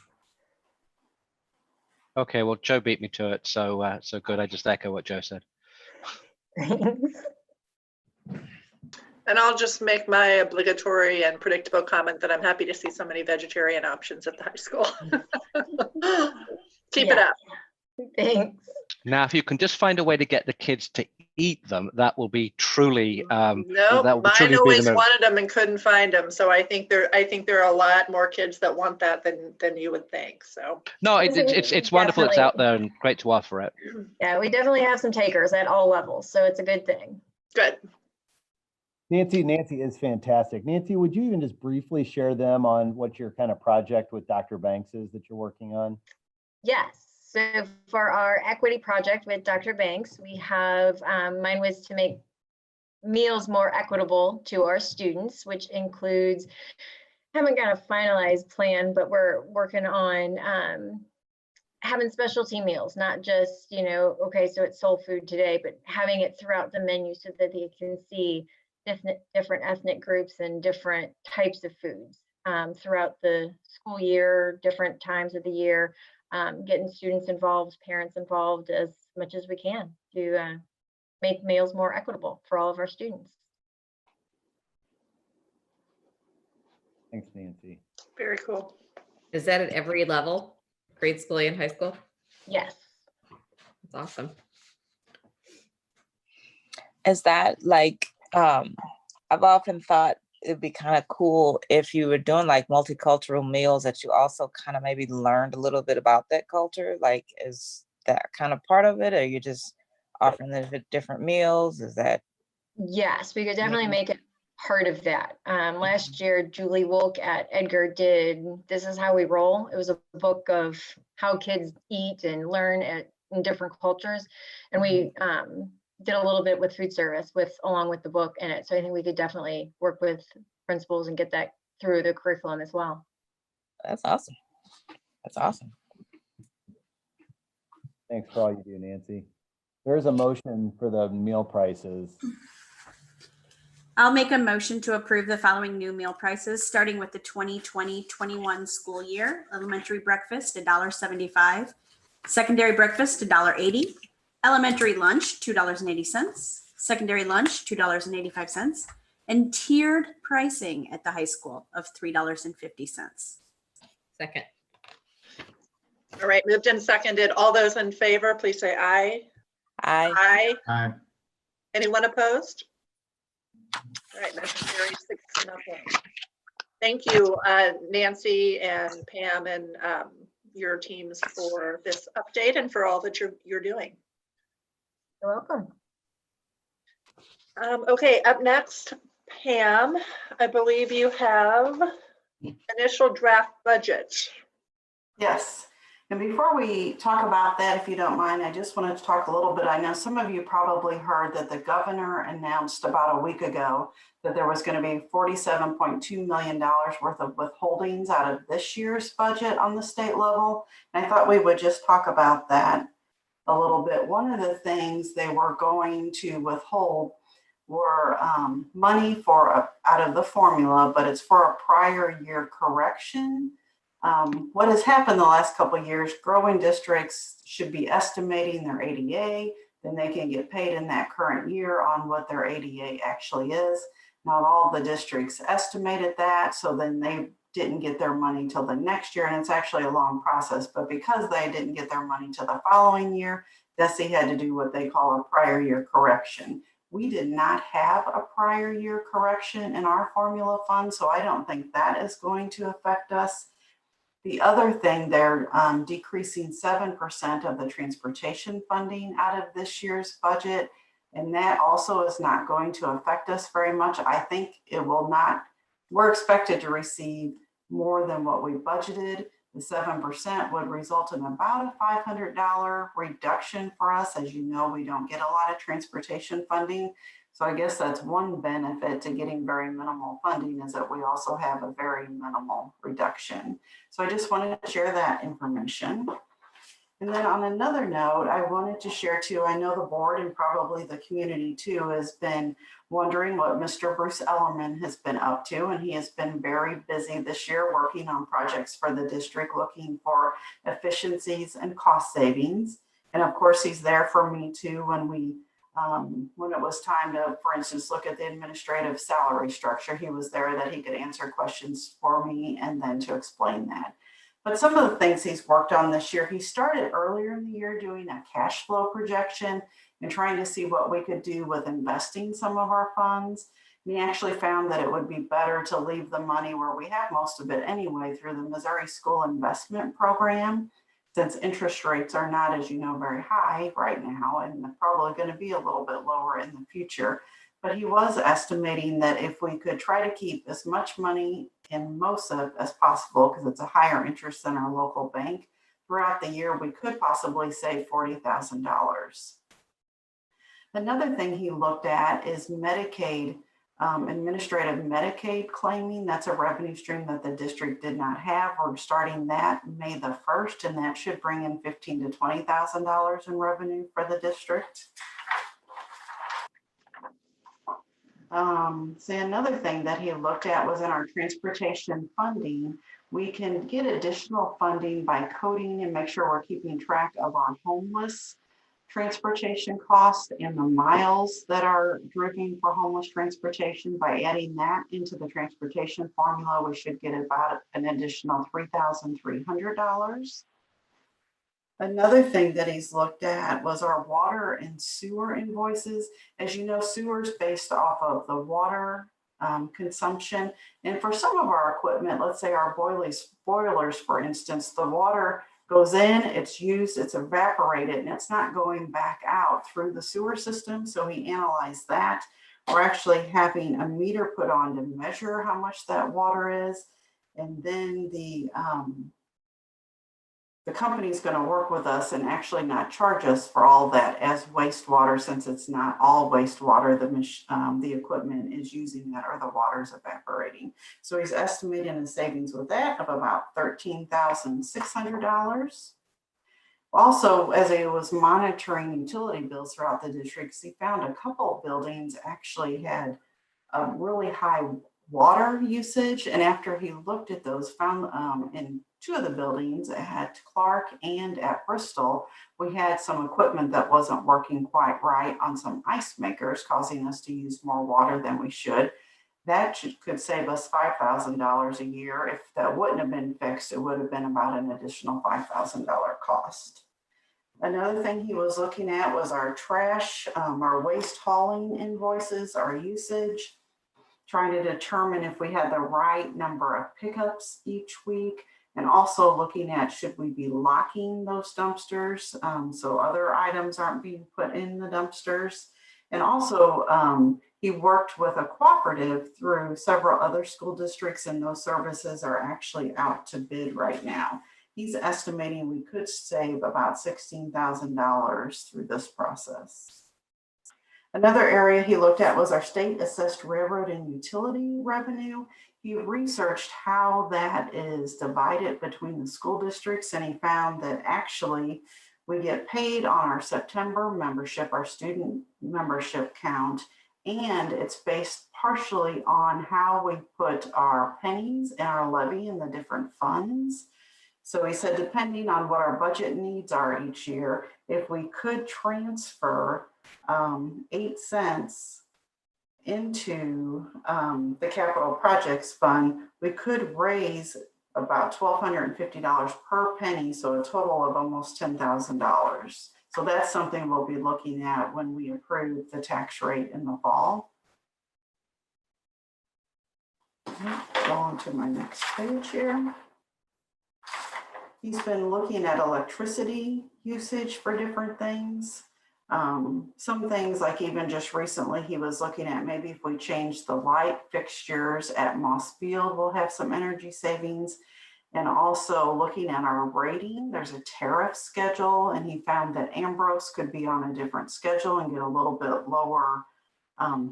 Okay, well, Joe beat me to it, so so good. I just echo what Joe said. And I'll just make my obligatory and predictable comment that I'm happy to see so many vegetarian options at the high school. Keep it up. Thanks. Now, if you can just find a way to get the kids to eat them, that will be truly. No, that will mine truly be always the moment. wanted them and couldn't find them. So I think there are a lot more kids that want that than you would think. So No, it's wonderful. It's out there and great to offer it. Yeah, we definitely have some takers at all levels, so it's a good thing. good. Nancy is fantastic. Nancy, would you even just briefly share them on what your kind of project with Dr. Banks is that you're working on? Yes. So for our equity project with Dr. Banks, we have, mine was to make meals more equitable to our students, which includes, haven't got a finalized plan, but we're working on having specialty meals, not just, okay, so it's soul food today, but having it throughout the menu so that they can see different ethnic groups and different types of foods throughout the school year, different times of the year, getting students involved, parents involved as much as we can to make meals more equitable for all of our students. Thanks, Nancy. Very cool. Is that at every level, grade school and high school? Yes. That's awesome. Is that like, I've often thought it'd be kind of cool if you were doing like multicultural meals that you also kind of maybe learned a little bit about that culture. Like, is that kind of part of it? Or you just offering the different meals? Is that? Yes, we could definitely make it part of that. Last year, Julie Wolk at Edgar did This Is How We Roll. It was a book of how kids eat and learn in different cultures. And we did a little bit with food service along with the book in it. So I think we could definitely work with principals and get that through the curriculum as well. That's awesome. That's awesome. Thanks for all you do, Nancy. There's a motion for the meal prices. I'll make a motion to approve the following new meal prices, starting with the 2020-21 school year. Elementary breakfast, $1.75. Secondary breakfast, $1.80. Elementary lunch, $2.80. Secondary lunch, $2.85. And tiered pricing at the high school of $3.50. Second. All right, moved and seconded. All those in favor, please say aye. Aye. Aye. Anyone opposed? All right, motion carries 6-0. Thank you, Nancy and Pam and your teams for this update and for all that you're doing. You're welcome. Okay, up next, Pam, I believe you have initial draft budget. Yes. And before we talk about that, if you don't mind, I just wanted to talk a little bit. I know some of you probably heard that the governor announced about a week ago that there was going to be $47.2 million worth of withholdings out of this year's budget on the state level. And I thought we would just talk about that a little bit. One of the things they were going to withhold were money for out of the formula, but it's for a prior year correction. What has happened the last couple of years, growing districts should be estimating their ADA, then they can get paid in that current year on what their ADA actually is. Not all the districts estimated that, so then they didn't get their money till the next year, and it's actually a long process, but because they didn't get their money till the following year, DESE had to do what they call a prior year correction. We did not have a prior year correction in our formula fund, so I don't think that is going to affect us. The other thing, they're decreasing 7% of the transportation funding out of this year's budget, and that also is not going to affect us very much. I think it will not, we're expected to receive more than what we budgeted. The 7% would result in about a $500 reduction for us. As you know, we don't get a lot of transportation funding. So I guess that's one benefit to getting very minimal funding, is that we also have a very minimal reduction. So I just wanted to share that information. And then on another note, I wanted to share too, I know the board and probably the community too has been wondering what Mr. Bruce Ellerman has been up to. And he has been very busy this year working on projects for the district, looking for efficiencies and cost savings. And of course, he's there for me too when it was time to, for instance, look at the administrative salary structure. He was there that he could answer questions for me and then to explain that. But some of the things he's worked on this year, he started earlier in the year doing a cash flow projection and trying to see what we could do with investing some of our funds. And he actually found that it would be better to leave the money where we have most of it anyway, through the Missouri School Investment Program, since interest rates are not, as you know, very high right now, and probably going to be a little bit lower in the future. But he was estimating that if we could try to keep as much money in MOSA as possible, because it's a higher interest than our local bank, throughout the year, we could possibly save $40,000. Another thing he looked at is Medicaid, administrative Medicaid claiming. That's a revenue stream that the district did not have. We're starting that May the 1st, and that should bring in $15,000 to $20,000 in revenue for the district. See, another thing that he looked at was in our transportation funding. We can get additional funding by coding and make sure we're keeping track of our homeless transportation costs and the miles that are driven for homeless transportation. By adding that into the transportation formula, we should get about an additional $3,300. Another thing that he's looked at was our water and sewer invoices. As you know, sewer is based off of the water consumption. And for some of our equipment, let's say our boilers, for instance, the water goes in, it's used, it's evaporated, and it's not going back out through the sewer system. So he analyzed that. We're actually having a meter put on to measure how much that water is. And then the company is going to work with us and actually not charge us for all that as wastewater, since it's not all wastewater. The equipment is using that, or the water is evaporating. So he's estimating a savings with that of about $13,600. Also, as he was monitoring utility bills throughout the districts, he found a couple of buildings actually had a really high water usage. And after he looked at those, found in two of the buildings at Clark and at Bristol, we had some equipment that wasn't working quite right on some ice makers, causing us to use more water than we should. That could save us $5,000 a year. If that wouldn't have been fixed, it would have been about an additional $5,000 cost. Another thing he was looking at was our trash, our waste hauling invoices, our usage, trying to determine if we had the right number of pickups each week. And also looking at, should we be locking those dumpsters so other items aren't being put in the dumpsters? And also he worked with a cooperative through several other school districts, and those services are actually out to bid right now. He's estimating we could save about $16,000 through this process. Another area he looked at was our state assessed railroad and utility revenue. He researched how that is divided between the school districts, and he found that actually we get paid on our September membership, our student membership count, and it's based partially on how we put our pennies and our levy in the different funds. So he said, depending on what our budget needs are each year, if we could transfer 8 cents into the capital projects fund, we could raise about $1,250 per penny, so a total of almost $10,000. So that's something we'll be looking at when we approve the tax rate in the fall. Go on to my next page here. He's been looking at electricity usage for different things. Some things like even just recently, he was looking at maybe if we change the light fixtures at Moss Field, we'll have some energy savings. And also looking at our rating, there's a tariff schedule, and he found that Ambrose could be on a different schedule and get a little bit lower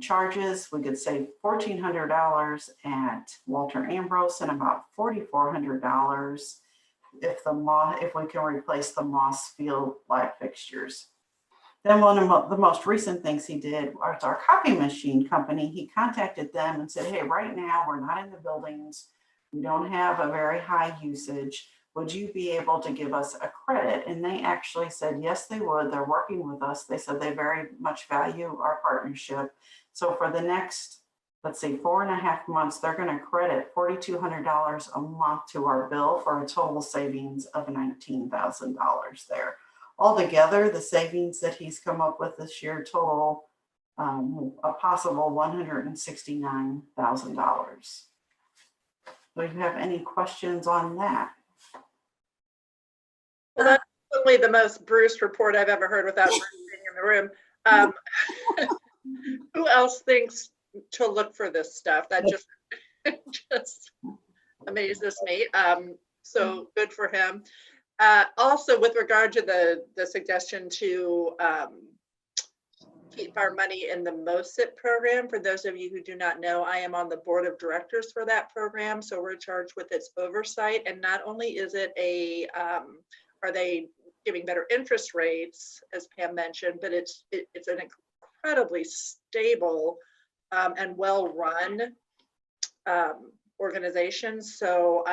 charges. We could save $1,400 at Walter Ambrose and about $4,400 if we can replace the Moss Field light fixtures. Then one of the most recent things he did was our copy machine company. He contacted them and said, hey, right now we're not in the buildings. We don't have a very high usage. Would you be able to give us a credit? And they actually said, yes, they would. They're working with us. They said they very much value our partnership. So for the next, let's see, 4.5 months, they're going to credit $4,200 a month to our bill for a total savings of $19,000 there. Altogether, the savings that he's come up with this year total a possible $169,000. Do you have any questions on that? Well, that's certainly the most Bruce report I've ever heard without Bruce being in the room. Who else thinks to look for this stuff? That just amazes me. So good for him. Also, with regard to the suggestion to keep our money in the MOSIT program, for those of you who do not know, I am on the board of directors for that program, so we're charged with its oversight. And not only is it are they giving better interest rates, as Pam mentioned, but it's an incredibly stable and well-run organization. So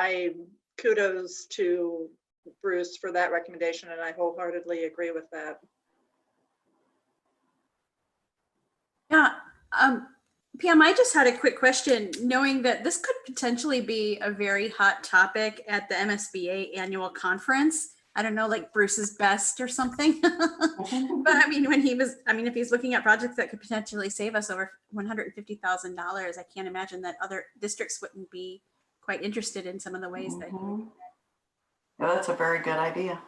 kudos to Bruce for that recommendation, and I wholeheartedly agree with that. Yeah, Pam, I just had a quick question, knowing that this could potentially be a very hot topic at the MSBA annual conference. I don't know, like Bruce's Best or something. But I mean, if he's looking at projects that could potentially save us over $150,000, I can't imagine that other districts wouldn't be quite interested in some of the ways that he would. Yeah, that's a very good idea.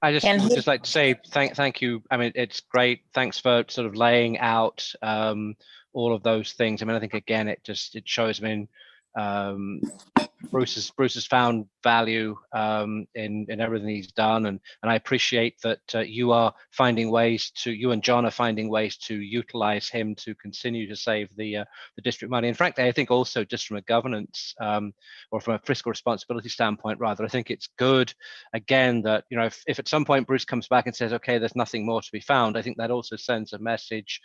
I just would just like to say thank you. I mean, it's great. Thanks for sort of laying out all of those things. I mean, I think again, it shows. I mean, Bruce has found value in everything he's done, and I appreciate that you and John are finding ways to utilize him to continue to save the district money. And frankly, I think also just from a governance or from a fiscal responsibility standpoint, rather, I think it's good again that if at some point Bruce comes back and says, okay, there's nothing more to be found, I think that also sends a message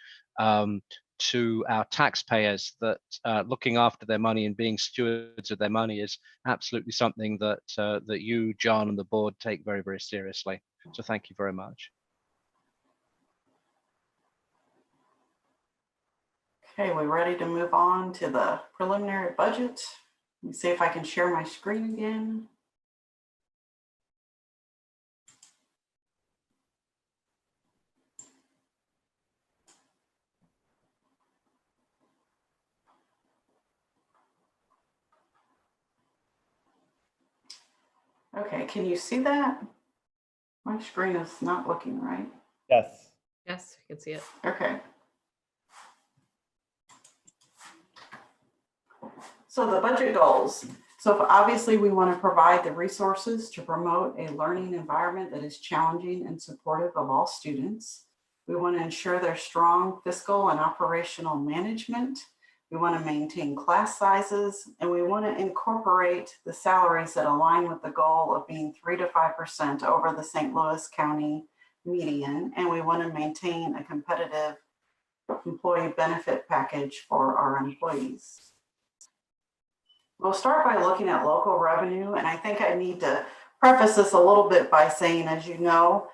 to our taxpayers that looking after their money and being stewards of their money is absolutely something that that you, John, and the board take very, very seriously. So thank you very much. Okay, we're ready to move on to the preliminary budget. Let me see if I can share my screen again. Okay, can you see that? My screen is not looking right. Yes. Yes, you can see it. Okay. So the budget goals. So obviously we want to provide the resources to promote a learning environment that is challenging and supportive of all students. We want to ensure there's strong fiscal and operational management. We want to maintain class sizes, and we want to incorporate the salaries that align with the goal of being 3 to 5% over the St. Louis County median. And we want to maintain a competitive employee benefit package for our employees. We'll start by looking at local revenue, and I think I need to preface this a little bit by saying, as you know,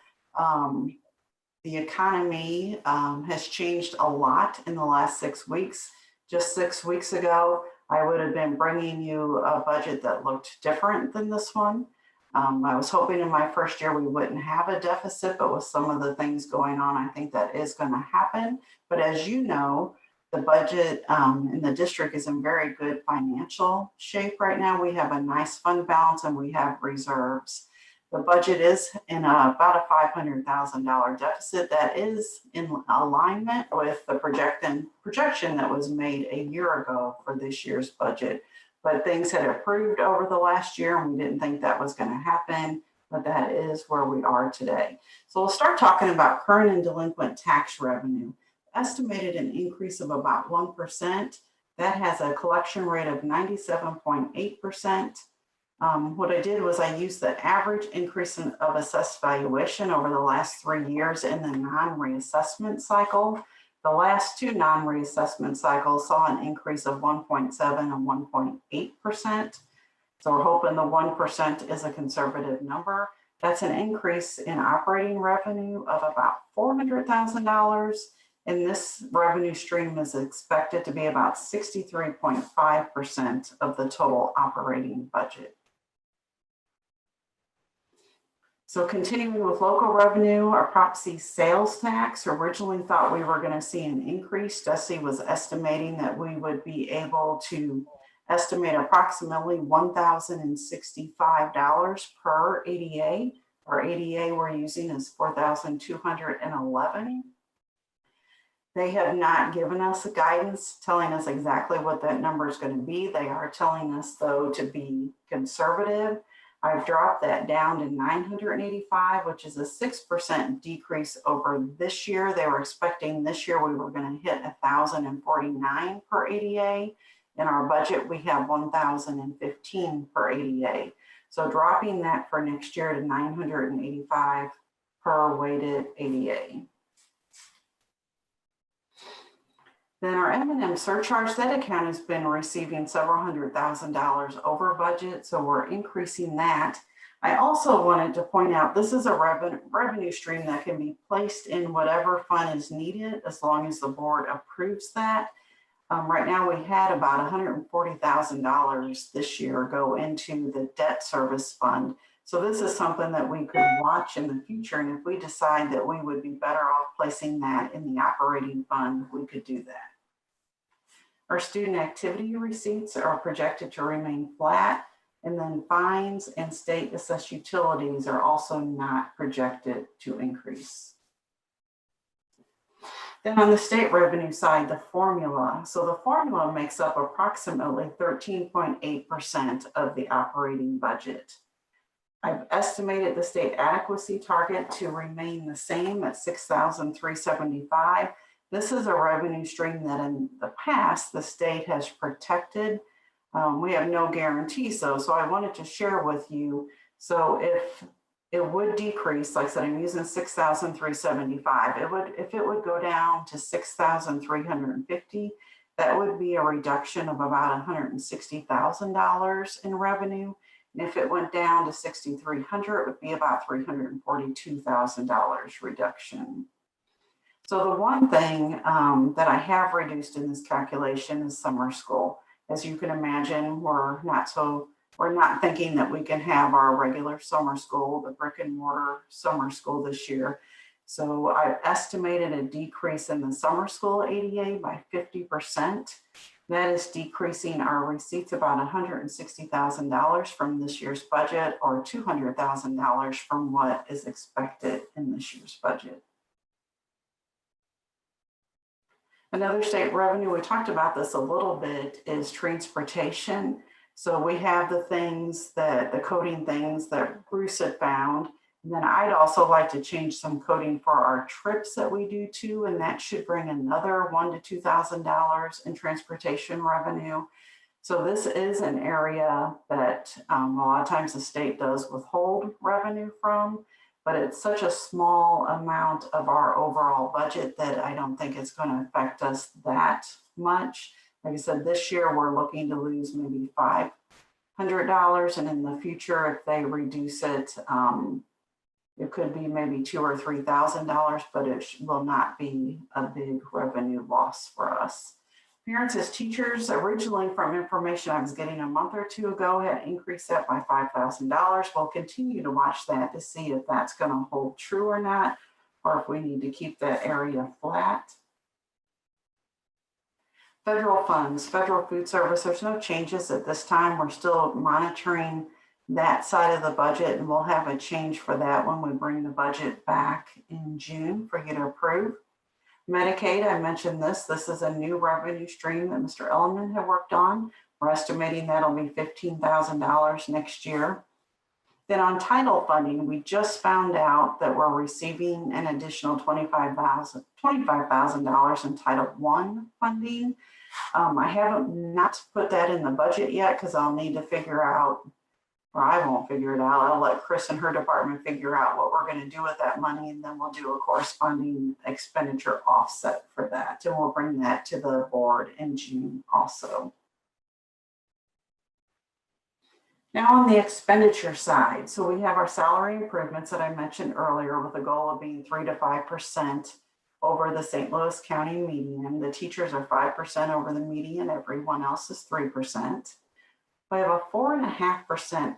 the economy has changed a lot in the last 6 weeks. Just 6 weeks ago, I would have been bringing you a budget that looked different than this one. I was hoping in my first year we wouldn't have a deficit, but with some of the things going on, I think that is going to happen. But as you know, the budget in the district is in very good financial shape right now. We have a nice fund balance and we have reserves. The budget is in about a $500,000 deficit. That is in alignment with the projection that was made a year ago for this year's budget. But things had improved over the last year and we didn't think that was going to happen, but that is where we are today. So we'll start talking about current and delinquent tax revenue. Estimated an increase of about 1%. That has a collection rate of 97.8%. What I did was I used the average increase of assessed valuation over the last 3 years in the non-reassessment cycle. The last 2 non-reassessment cycles saw an increase of 1.7 and 1.8%. So we're hoping the 1% is a conservative number. That's an increase in operating revenue of about $400,000. And this revenue stream is expected to be about 63.5% of the total operating budget. So continuing with local revenue, our Prop C sales tax originally thought we were going to see an increase. DESE was estimating that we would be able to estimate approximately $1,065 per ADA. Our ADA we're using is 4,211. They have not given us a guidance telling us exactly what that number is going to be. They are telling us, though, to be conservative. I've dropped that down to 985, which is a 6% decrease over this year. They were expecting this year we were going to hit 1,049 per ADA. In our budget, we have 1,015 per ADA. So dropping that for next year to 985 per weighted ADA. Then our M&M surcharge, that account has been receiving several $100,000 over budget, so we're increasing that. I also wanted to point out, this is a revenue stream that can be placed in whatever fund is needed as long as the board approves that. Right now we had about $140,000 this year go into the debt service fund. So this is something that we could watch in the future. And if we decide that we would be better off placing that in the operating fund, we could do that. Our student activity receipts are projected to remain flat, and then fines and state assessed utilities are also not projected to increase. Then on the state revenue side, the formula. So the formula makes up approximately 13.8% of the operating budget. I've estimated the state adequacy target to remain the same at 6,375. This is a revenue stream that in the past, the state has protected. We have no guarantees though, so I wanted to share with you. So if it would decrease, like I said, I'm using 6,375. If it would go down to 6,350, that would be a reduction of about $160,000 in revenue. And if it went down to 6,300, it would be about $342,000 reduction. So the one thing that I have reduced in this calculation is summer school. As you can imagine, we're not thinking that we can have our regular summer school, the brick and mortar summer school this year. So I've estimated a decrease in the summer school ADA by 50%. That is decreasing our receipts about $160,000 from this year's budget, or $200,000 from what is expected in this year's budget. Another state revenue, we talked about this a little bit, is transportation. So we have the things that, the coding things that Bruce had found. And then I'd also like to change some coding for our trips that we do too, and that should bring another $1,000 to $2,000 in transportation revenue. So this is an area that a lot of times the state does withhold revenue from, but it's such a small amount of our overall budget that I don't think it's going to affect us that much. Like I said, this year we're looking to lose maybe $500, and in the future, if they reduce it, it could be maybe $2,000 or $3,000, but it will not be a big revenue loss for us. Parents as teachers, originally from information I was getting a month or two ago, had increased that by $5,000. We'll continue to watch that to see if that's going to hold true or not, or if we need to keep that area flat. Federal funds, federal food service, there's no changes at this time. We're still monitoring that side of the budget, and we'll have a change for that when we bring the budget back in June for you to approve. Medicaid, I mentioned this. This is a new revenue stream that Mr. Elliman had worked on. We're estimating that'll be $15,000 next year. Then on title funding, we just found out that we're receiving an additional $25,000 in Title I funding. I haven't not put that in the budget yet because I'll need to figure out, or I won't figure it out. I'll let Chris and her department figure out what we're going to do with that money, and then we'll do a corresponding expenditure offset for that. And we'll bring that to the board in June also. Now on the expenditure side, so we have our salary improvements that I mentioned earlier with a goal of being 3 to 5% over the St. Louis County median. The teachers are 5% over the median, everyone else is 3%. We have a 4.5%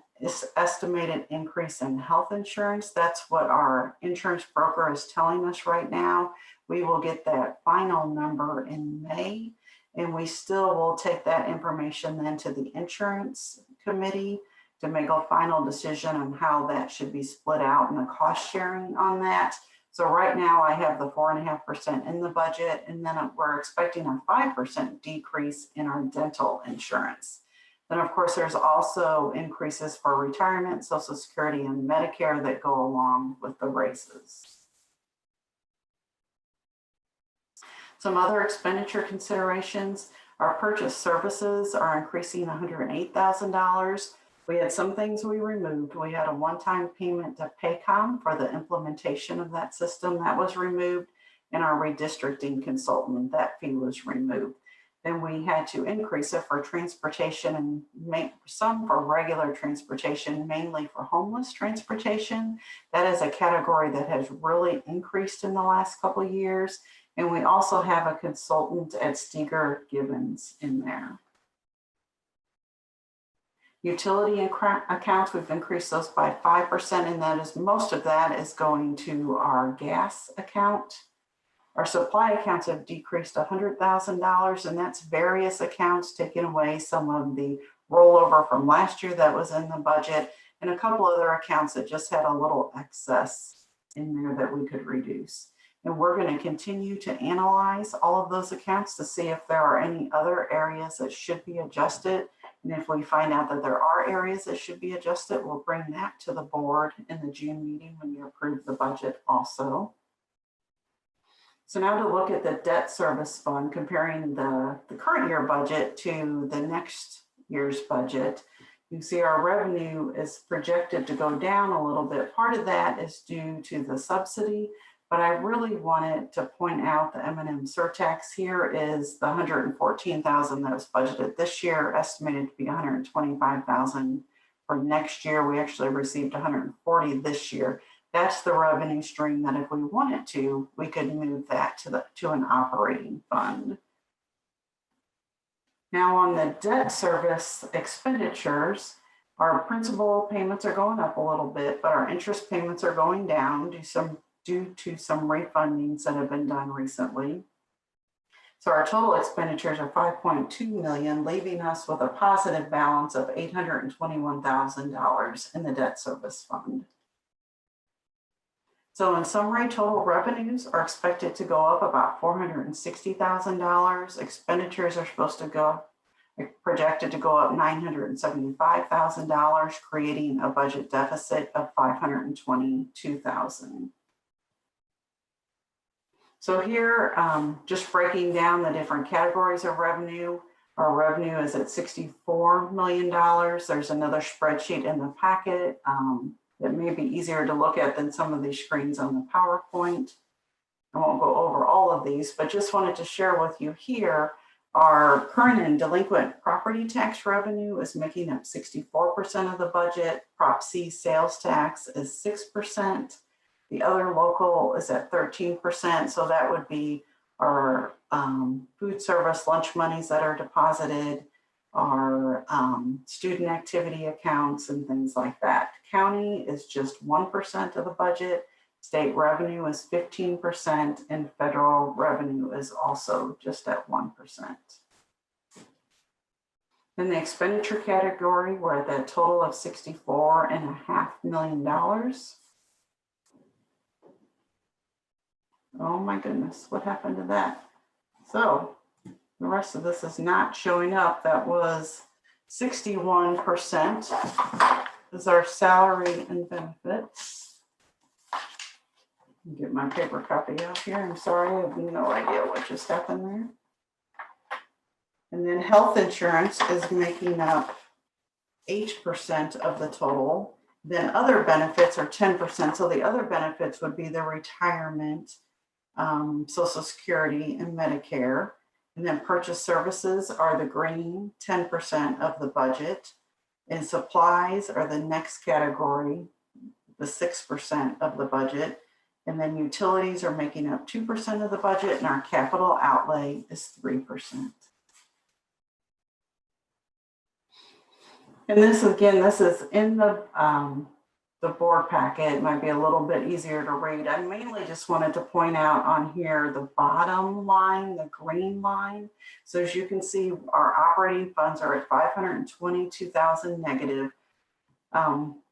estimated increase in health insurance. That's what our insurance broker is telling us right now. We will get that final number in May, and we still will take that information then to the insurance committee to make a final decision on how that should be split out and the cost sharing on that. So right now I have the 4.5% in the budget, and then we're expecting a 5% decrease in our dental insurance. Then of course, there's also increases for retirement, Social Security, and Medicare that go along with the raises. Some other expenditure considerations, our purchase services are increasing $108,000. We had some things we removed. We had a one-time payment to Paycom for the implementation of that system that was removed, and our redistricting consultant, that fee was removed. Then we had to increase it for transportation and make some for regular transportation, mainly for homeless transportation. That is a category that has really increased in the last couple of years. And we also have a consultant at Steger Gibbons in there. Utility accounts, we've increased those by 5%, and that is, most of that is going to our gas account. Our supply accounts have decreased $100,000, and that's various accounts, taking away some of the rollover from last year that was in the budget, and a couple other accounts that just had a little excess in there that we could reduce. And we're going to continue to analyze all of those accounts to see if there are any other areas that should be adjusted. And if we find out that there are areas that should be adjusted, we'll bring that to the board in the June meeting when you approve the budget also. So now to look at the debt service fund, comparing the current year budget to the next year's budget, you see our revenue is projected to go down a little bit. Part of that is due to the subsidy, but I really wanted to point out the M&M surtax here is the $114,000 that was budgeted this year, estimated to be $125,000 for next year. We actually received $140,000 this year. That's the revenue stream that if we wanted to, we could move that to an operating fund. Now on the debt service expenditures, our principal payments are going up a little bit, but our interest payments are going down due to some refundings that have been done recently. So our total expenditures are 5.2 million, leaving us with a positive balance of $821,000 in the debt service fund. So in summary, total revenues are expected to go up about $460,000. Expenditures are projected to go up $975,000, creating a budget deficit of $522,000. So here, just breaking down the different categories of revenue. Our revenue is at $64 million. There's another spreadsheet in the packet that may be easier to look at than some of these screens on the PowerPoint. I won't go over all of these, but just wanted to share with you here, our current and delinquent property tax revenue is making up 64% of the budget. Prop C sales tax is 6%. The other local is at 13%. So that would be our food service lunch monies that are deposited, our student activity accounts and things like that. County is just 1% of the budget. State revenue is 15%, and federal revenue is also just at 1%. In the expenditure category, we're at a total of $64.5 million. Oh my goodness, what happened to that? So the rest of this is not showing up. That was 61% is our salary and benefits. Get my paper copy out here. I'm sorry, I have no idea what just happened there. And then health insurance is making up 8% of the total. Then other benefits are 10%. So the other benefits would be the retirement, Social Security, and Medicare. And then purchase services are the green, 10% of the budget. And supplies are the next category, the 6% of the budget. And then utilities are making up 2% of the budget, and our capital outlay is 3%. And this, again, this is in the board packet. It might be a little bit easier to read. I mainly just wanted to point out on here the bottom line, the green line. So as you can see, our operating funds are at 522,000 negative,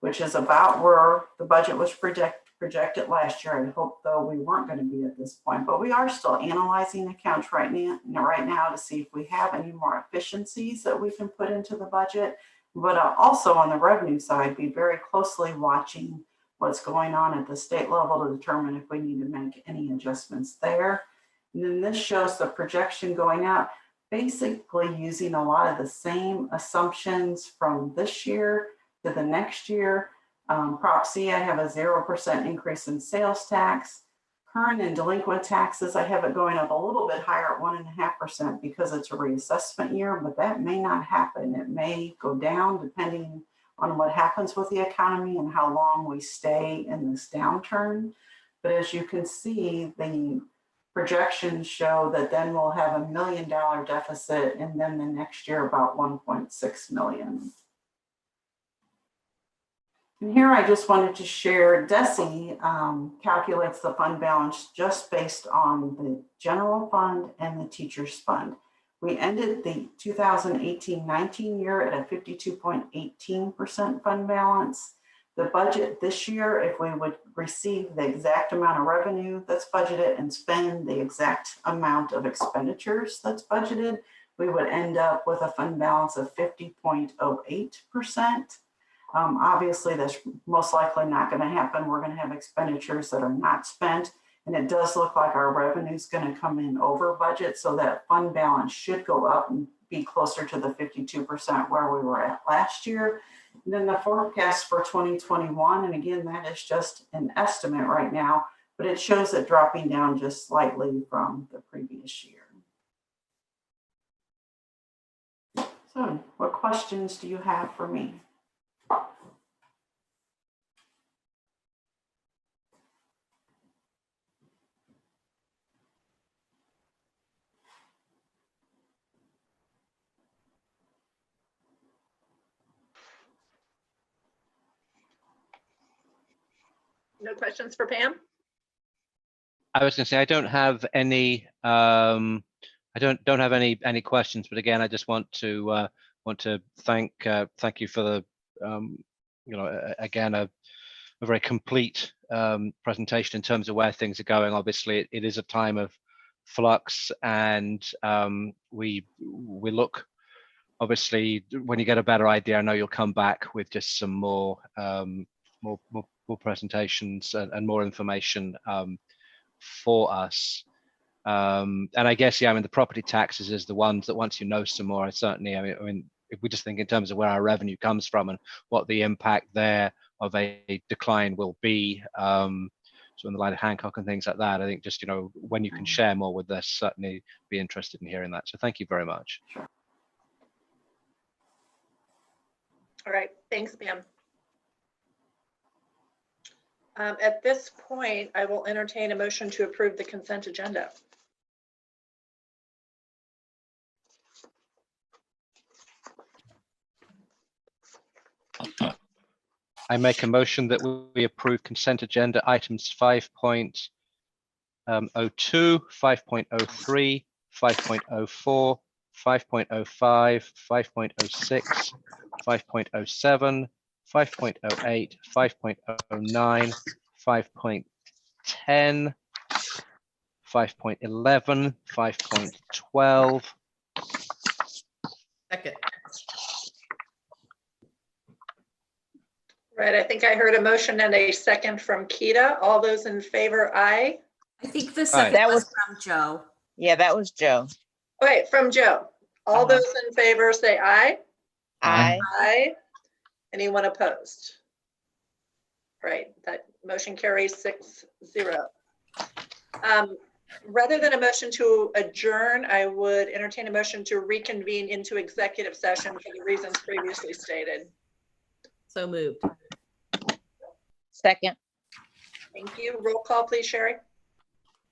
which is about where the budget was projected last year. I hope, though, we weren't going to be at this point, but we are still analyzing accounts right now to see if we have any more efficiencies that we can put into the budget. But also on the revenue side, be very closely watching what's going on at the state level to determine if we need to make any adjustments there. And then this shows the projection going out, basically using a lot of the same assumptions from this year to the next year. Prop C, I have a 0% increase in sales tax. Current and delinquent taxes, I have it going up a little bit higher at 1.5% because it's a reassessment year, but that may not happen. It may go down depending on what happens with the economy and how long we stay in this downturn. But as you can see, the projections show that then we'll have $1 million deficit, and then the next year about 1.6 million. And here I just wanted to share, DESE calculates the fund balance just based on the general fund and the teacher's fund. We ended the 2018-19 year at a 52.18% fund balance. The budget this year, if we would receive the exact amount of revenue that's budgeted and spend the exact amount of expenditures that's budgeted, we would end up with a fund balance of 50.08%. Obviously, that's most likely not going to happen. We're going to have expenditures that are not spent, and it does look like our revenue is going to come in over budget, so that fund balance should go up and be closer to the 52% where we were at last year. And then the forecast for 2021, and again, that is just an estimate right now, but it shows it dropping down just slightly from the previous year. So, what questions do you have for me? No questions for Pam? I was going to say I don't have any I don't have any questions, but again, I just want to thank you for the again a very complete presentation in terms of where things are going. Obviously, it is a time of flux, and we look. Obviously, when you get a better idea, I know you'll come back with just some more presentations and more information for us. And I guess, yeah, I mean, the property taxes is the ones that once you know some more, I mean, if we just think in terms of where our revenue comes from and what the impact there of a decline will be, so in the light of Hancock and things like that, I think just, when you can share more with us, certainly be interested in hearing that. So thank you very much. All right, thanks, ma'am. At this point, I will entertain a motion to approve the consent agenda. I make a motion that we approve consent agenda items 5.02, 5.03, 5.04, 5.05, 5.06, 5.07, 5.08, 5.09, 5.10, 5.11, 5.12. Second. Right, I think I heard a motion and a second from Keita. All those in favor, aye. I think the second That was was- from Joe. Yeah, that was Joe. Wait, from Joe. All those in favor say aye. Aye. Aye. Anyone opposed? Right, that motion carries 6-0. Rather than a motion to adjourn, I would entertain a motion to reconvene into executive session for the reasons previously stated. So moved. Second. Thank you. Roll call, please, Sherry.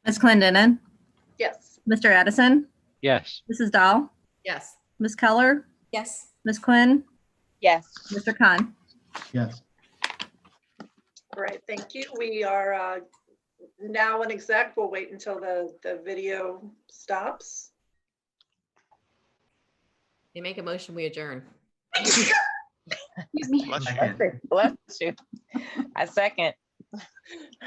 Ms. Clendenin, Yes. Mr. Addison, Yes. Mrs. Dahl, Yes. Ms. Keller, Yes. Ms. Quinn, Yes. Mr. Khan. Yes. All right, thank you. We are now in exec. We'll wait until the video stops. You make a motion, we adjourn. Excuse me. Bless you. I second. All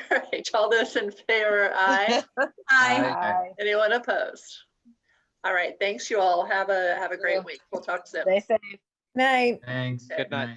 right, all those in favor, aye. Aye. Anyone opposed? All right, thanks you all. Have a great week. We'll talk soon. Stay safe. Night. Thanks. Okay. Good night.